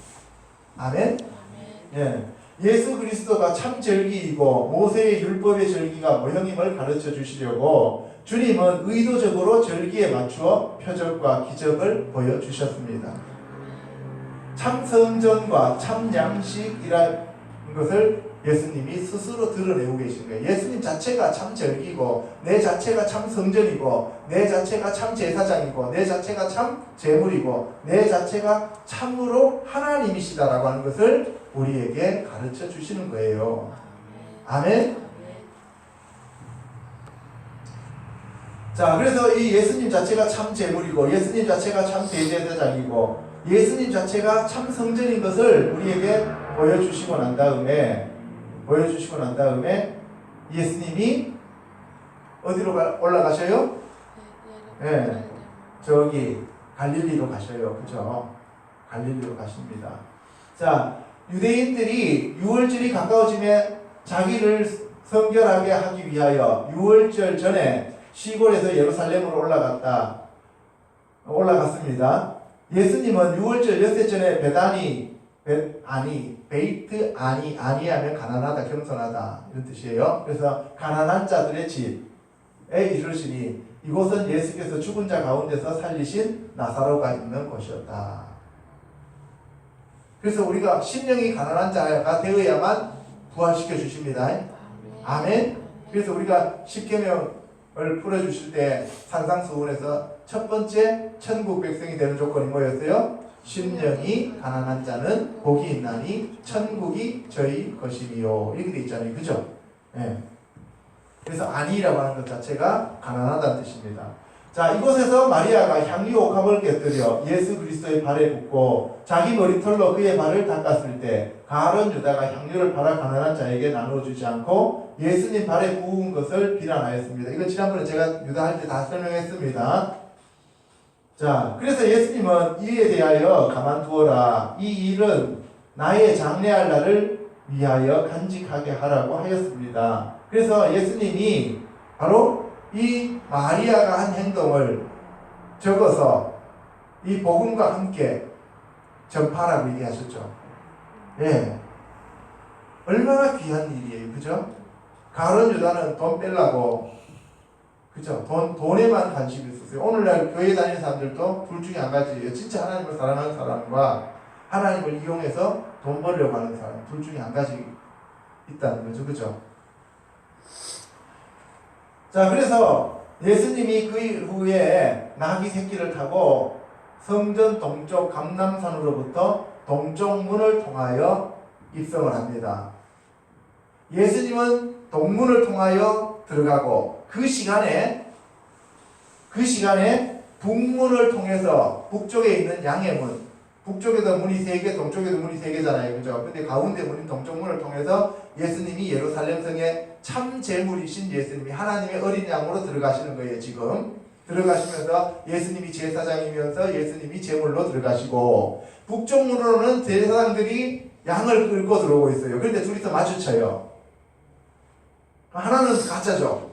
아멘? 예. 예수 그리스도가 참 절기이고 모세의 율법의 절기가 뭐형임을 가르쳐 주시려고 주님은 의도적으로 절기에 맞추어 표적과 기적을 보여주셨습니다. 참 성전과 참 양식이라는 것을 예수님이 스스로 드러내고 계신 거예요. 예수님 자체가 참 절기고 내 자체가 참 성전이고 내 자체가 참 제사장이고 내 자체가 참 제물이고 내 자체가 참으로 하나님이시다라고 하는 것을 우리에게 가르쳐 주시는 거예요. 아멘? 자, 그래서 이 예수님 자체가 참 제물이고 예수님 자체가 참 대제사장이고 예수님 자체가 참 성전인 것을 우리에게 보여주시고 난 다음에 예수님이 어디로 올라가셔요? 네, 저기 갈릴리로 가셔요. 그죠? 갈릴리로 가십니다. 자, 유대인들이 유월절이 가까워지면 자기를 성결하게 하기 위하여 유월절 전에 시골에서 예루살렘으로 올라갔습니다. 예수님은 유월절 엿새 전에 베이트 아니 하면 가난하다, 겸손하다 이런 뜻이에요. 그래서 가난한 자들의 집에 이르시니 이곳은 예수께서 죽은 자 가운데서 살리신 나사로가 있는 곳이었다. 그래서 우리가 심령이 가난한 자가 되어야만 부활시켜 주십니다. 아멘. 그래서 우리가 십계명을 풀어주실 때 산상수훈에서 첫 번째 천국 백성이 되는 조건이 뭐였어요? 심령이 가난한 자는 복이 있나니 천국이 저희 것이니요. 이렇게 돼 있잖아요. 그죠? 네. 그래서 아니라고 하는 것 자체가 가난하다는 뜻입니다. 자, 이곳에서 마리아가 향유 옥합을 깨뜨려 예수 그리스도의 발에 붓고 자기 머리털로 그의 발을 닦았을 때 가룟 유다가 향유를 팔아 가난한 자에게 나눠주지 않고 예수님 발에 부은 것을 비난하였습니다. 이건 지난번에 제가 유다할 때 다 설명했습니다. 자, 그래서 예수님은 이에 대하여 가만두어라. 이 일은 나의 장래할 날을 위하여 간직하게 하라고 하였습니다. 그래서 예수님이 바로 이 마리아가 한 행동을 적어서 이 복음과 함께 전파라고 얘기하셨죠. 예. 얼마나 귀한 일이에요. 그죠? 가룟 유다는 돈 빼려고, 그죠? 돈에만 관심이 있었어요. 오늘날 교회 다니는 사람들도 둘 중에 한 가지예요. 진짜 하나님을 사랑하는 사람과 하나님을 이용해서 돈 벌려고 하는 사람. 둘 중에 한 가지 있다는 거죠. 그죠? 자, 그래서 예수님이 그 후에 나귀 새끼를 타고 성전 동쪽 감람산으로부터 동쪽 문을 통하여 입성을 합니다. 예수님은 동문을 통하여 들어가고 그 시간에 북문을 통해서 북쪽에 있는 양의 문, 북쪽에도 문이 3개, 동쪽에도 문이 3개잖아요. 그죠? 근데 가운데 문인 동쪽 문을 통해서 예수님이 예루살렘 성에 참 제물이신 예수님이 하나님의 어린 양으로 들어가시는 거예요, 지금. 들어가시면서 예수님이 제사장이면서 예수님이 제물로 들어가시고, 북쪽 문으로는 제사장들이 양을 끌고 들어오고 있어요. 그런데 둘이서 마주쳐요. 하나는 가짜죠.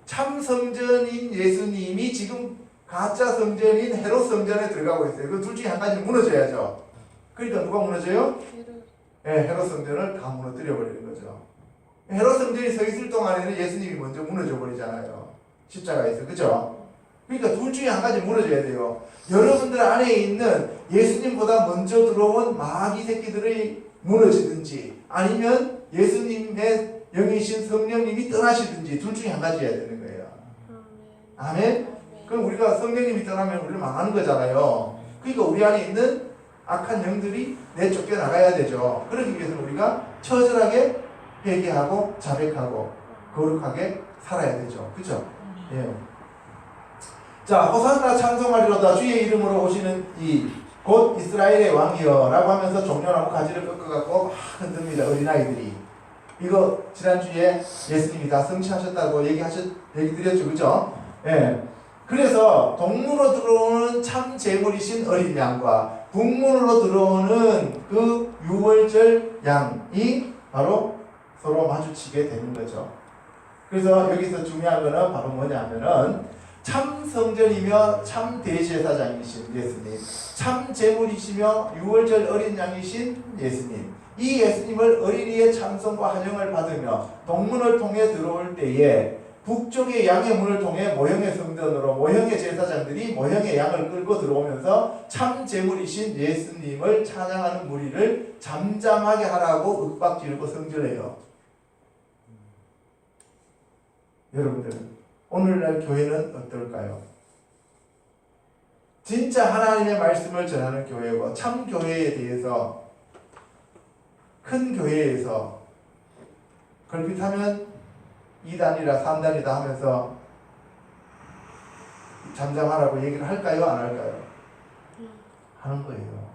참 성전인 예수님이 지금 가짜 성전인 헤롯 성전에 들어가고 있어요. 그 둘 중에 한 가지는 무너져야죠. 그러니까 누가 무너져요? 네, 헤롯 성전을 다 무너뜨려 버리는 거죠. 헤롯 성전이 서 있을 동안에는 예수님이 먼저 무너져 버리잖아요. 십자가에서. 그죠? 그러니까 둘 중에 한 가지 무너져야 돼요. 여러분들 안에 있는 예수님보다 먼저 들어온 마귀 새끼들이 무너지든지, 아니면 예수님의 영이신 성령님이 떠나시든지, 둘 중에 한 가지 해야 되는 거예요. 아멘? 그럼 우리가 성령님이 떠나면 우리를 망하는 거잖아요. 그러니까 우리 안에 있는 악한 영들이 내쫓겨 나가야 되죠. 그러기 위해서는 우리가 처절하게 회개하고 자백하고 거룩하게 살아야 되죠. 그죠? 예. 자, 호산나 찬송하리로다 주의 이름으로 오시는 이 곧 이스라엘의 왕이여 라고 하면서 종려나무 가지를 꺾어갖고 막 흔듭니다. 어린아이들이. 이거 지난주에 예수님이 다 성취하셨다고 얘기 드렸죠. 그죠? 예. 그래서 동문으로 들어오는 참 제물이신 어린 양과 북문으로 들어오는 그 유월절 양이 바로 서로 마주치게 되는 거죠. 그래서 여기서 중요한 거는 바로 뭐냐면은 참 성전이며 참 대제사장이신 예수님, 참 제물이시며 유월절 어린 양이신 예수님, 이 예수님을 어린이의 찬송과 환영을 받으며 동문을 통해 들어올 때에 북쪽의 양의 문을 통해 모형의 성전으로 모형의 제사장들이 모형의 양을 끌고 들어오면서 참 제물이신 예수님을 찬양하는 무리를 잠잠하게 하라고 윽박지르고 성전해요. 여러분들, 오늘날 교회는 어떨까요? 진짜 하나님의 말씀을 전하는 교회고 참 교회에 대해서, 큰 교회에서 걸핏하면 2단이라 3단이다 하면서 잠잠하라고 얘기를 할까요? 안 할까요? 하는 거예요.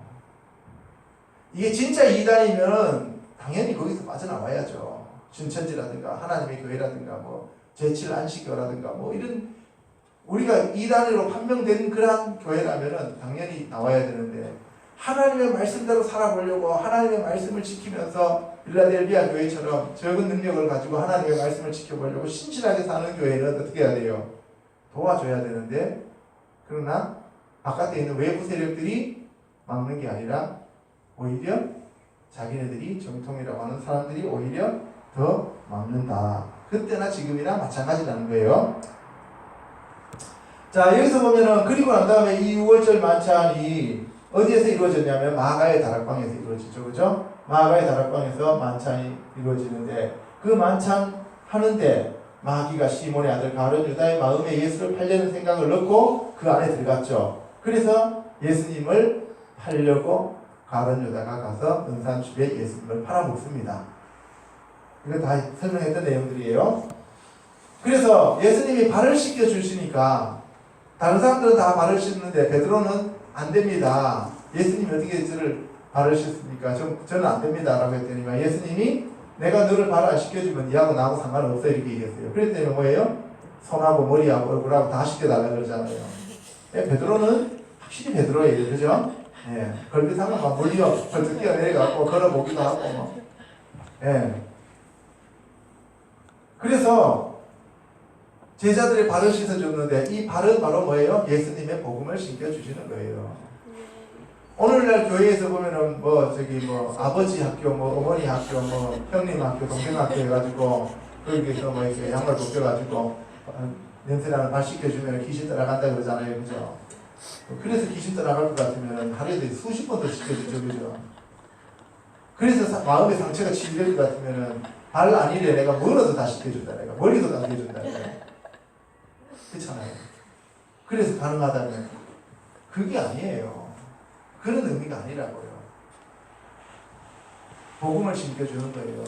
이게 진짜 2단이면 당연히 거기서 빠져나와야죠. 신천지라든가 하나님의 교회라든가 뭐 제칠 안식교라든가 뭐 이런 우리가 2단으로 판명된 그러한 교회라면은 당연히 나와야 되는데, 하나님의 말씀대로 살아보려고 하나님의 말씀을 지키면서 빌라델비아 교회처럼 적은 능력을 가지고 하나님의 말씀을 지켜보려고 신실하게 사는 교회는 어떻게 해야 돼요? 도와줘야 되는데, 그러나 바깥에 있는 외부 세력들이 막는 게 아니라 오히려 자기네들이 정통이라고 하는 사람들이 오히려 더 막는다. 그때나 지금이나 마찬가지라는 거예요. 자, 여기서 보면은 그리고 난 다음에 이 6월절 만찬이 어디에서 이루어졌냐면 마가의 다락방에서 이루어지죠. 그죠? 마가의 다락방에서 만찬이 이루어지는데, 그 만찬 하는데 마귀가 시몬의 아들 가룟 유다의 마음에 예수를 팔려는 생각을 넣고 그 안에 들어갔죠. 그래서 예수님을 팔려고 가룟 유다가 가서 은산집에 예수님을 팔아먹습니다. 이거 다 설명했던 내용들이에요. 그래서 예수님이 발을 씻겨 주시니까 다른 사람들은 다 발을 씻는데 베드로는 안 됩니다. 예수님이 어떻게 저를 발을 씻습니까? 저는 안 됩니다. 라고 했더니 예수님이 내가 너를 발 안 씻겨주면 니하고 나하고 상관없어 이렇게 얘기했어요. 그랬더니 뭐예요? 손하고 머리하고 얼굴하고 다 씻겨달라 그러잖아요. 베드로는 확실히 베드로예요. 그죠? 예. 걸핏하면 막 물리어 벌떡 뛰어내려가고 걸어보기도 하고 뭐. 예. 그래서 제자들의 발을 씻어줬는데 이 발은 바로 뭐예요? 예수님의 복음을 신겨주시는 거예요. 오늘날 교회에서 보면은 뭐 아버지 학교, 뭐 어머니 학교, 뭐 형님 학교, 동생 학교 해가지고 거기에서 뭐 이렇게 양말 벗겨가지고 냄새나는 발 씻겨주면 귀신 따라간다 그러잖아요. 그죠? 그래서 귀신 따라갈 것 같으면 하루에 수십 번 더 씻겨주죠. 그죠? 그래서 마음의 상처가 치유될 것 같으면은 발 아니래 내가 멀어도 다 씻겨준다. 내가 머리도 다 씻겨준다. 그렇잖아요. 그래서 가능하다면 그게 아니에요. 그런 의미가 아니라고요. 복음을 심겨주는 거예요.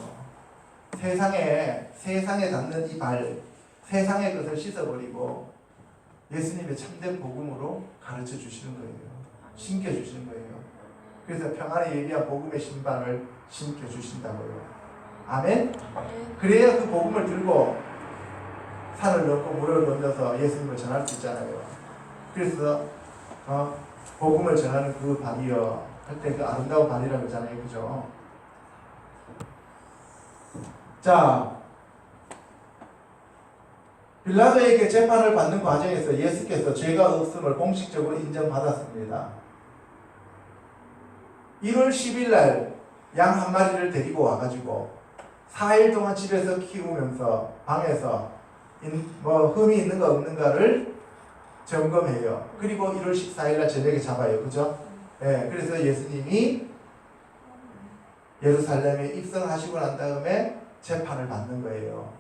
세상에 닿는 이 발, 세상의 것을 씻어버리고 예수님의 참된 복음으로 가르쳐 주시는 거예요. 심겨 주시는 거예요. 그래서 평안에 예비한 복음의 신발을 심겨 주신다고요. 아멘? 그래야 그 복음을 들고 산을 넘고 물을 건너서 예수님을 전할 수 있잖아요. 그래서 복음을 전하는 그 발이요 할 때 그 아름다운 발이라고 하잖아요. 그죠? 자, 빌라도에게 재판을 받는 과정에서 예수께서 죄가 없음을 공식적으로 인정받았습니다. 1월 10일 날 양 한 마리를 데리고 와가지고 4일 동안 집에서 키우면서 방에서 흠이 있는가 없는가를 점검해요. 그리고 1월 14일 날 저녁에 잡아요. 그죠? 예, 그래서 예수님이 예루살렘에 입성하시고 난 다음에 재판을 받는 거예요.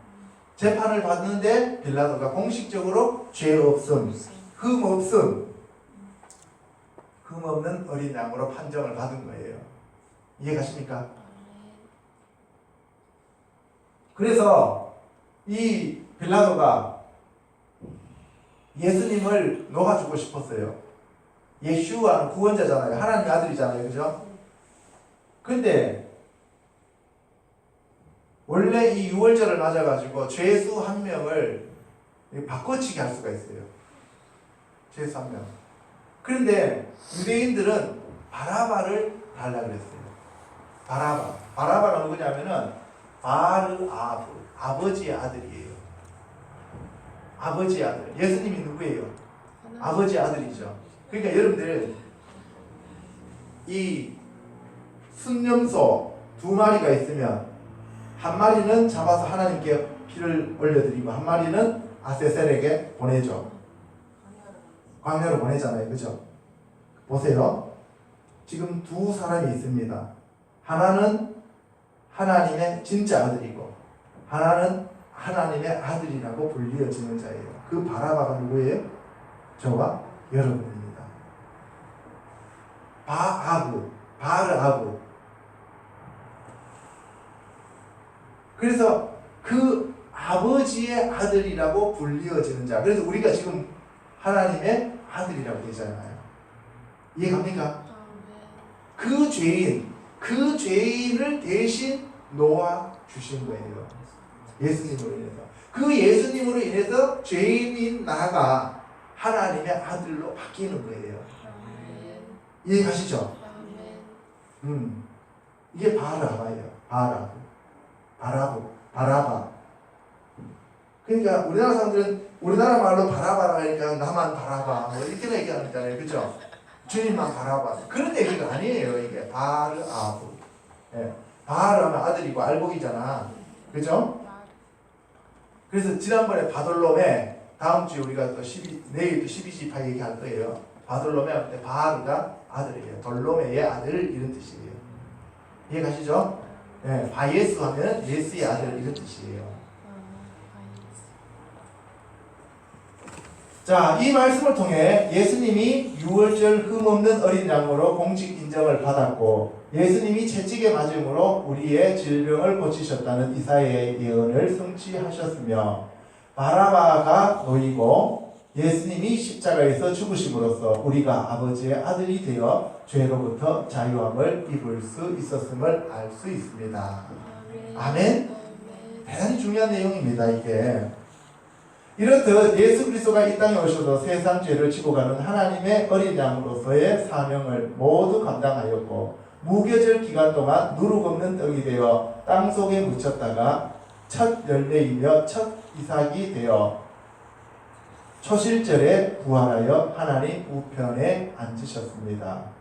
재판을 받는데 빌라도가 공식적으로 죄 없음, 흠 없음, 흠 없는 어린 양으로 판정을 받은 거예요. 이해가십니까? 그래서 이 빌라도가 예수님을 놓아주고 싶었어요. 예슈아는 구원자잖아요. 하나님의 아들이잖아요. 그죠? 근데 원래 이 유월절을 맞아가지고 죄수 한 명을 바꿔치기 할 수가 있어요. 죄수 한 명. 그런데 유대인들은 바라바를 달라고 그랬어요. 바라바. 바라바가 누구냐면은 바르아브. 아버지의 아들이에요. 아버지의 아들. 예수님이 누구예요? 아버지의 아들이죠. 그러니까 여러분들 이 순념소 2마리가 있으면 한 마리는 잡아서 하나님께 피를 올려드리고 한 마리는 아세셀에게 보내죠. 광야로 보내잖아요. 그죠? 보세요. 지금 2 사람이 있습니다. 하나는 하나님의 진짜 아들이고 하나는 하나님의 아들이라고 불리어지는 자예요. 그 바라바가 누구예요? 저와 여러분입니다. 바르아브. 그래서 그 아버지의 아들이라고 불리어지는 자. 그래서 우리가 지금 하나님의 아들이라고 되잖아요. 이해갑니까? 그 죄인을 대신 놓아 주신 거예요. 예수님으로 인해서. 그 예수님으로 인해서 죄인인 나가 하나님의 아들로 바뀌는 거예요. 이해가시죠? 이게 바라바예요. 바라바. 그러니까 우리나라 사람들은 우리나라 말로 바라바라 하니까 나만 바라바 뭐 이렇게 얘기하잖아요. 그죠? 주님만 바라봐. 그런 얘기가 아니에요. 이게 바르아브. 예. 바르하면 아들이고 알복이잖아. 그죠? 그래서 지난번에 바돌롬에 다음 주에 우리가 또 내일 또 12지파 얘기할 거예요. 바돌롬에 바르가 아들이에요. 돌로메의 아들 이런 뜻이에요. 이해가시죠? 예. 바예수 하면 예수의 아들 이런 뜻이에요. 자, 이 말씀을 통해 예수님이 유월절 흠없는 어린 양으로 공식 인정을 받았고 예수님이 채찍에 맞음으로 우리의 질병을 고치셨다는 이사야의 예언을 성취하셨으며 바라바가 놓이고 예수님이 십자가에서 죽으심으로써 우리가 아버지의 아들이 되어 죄로부터 자유함을 입을 수 있었음을 알 수 있습니다. 아멘? 대단히 중요한 내용입니다. 이게. 이렇듯 예수 그리스도가 이 땅에 오셔서 세상 죄를 지고 가는 하나님의 어린 양으로서의 사명을 모두 감당하였고 무교절 기간 동안 누룩 없는 떡이 되어 땅속에 묻혔다가 첫 열매이며 첫 이삭이 되어 초실절에 부활하여 하나님 우편에 앉으셨습니다.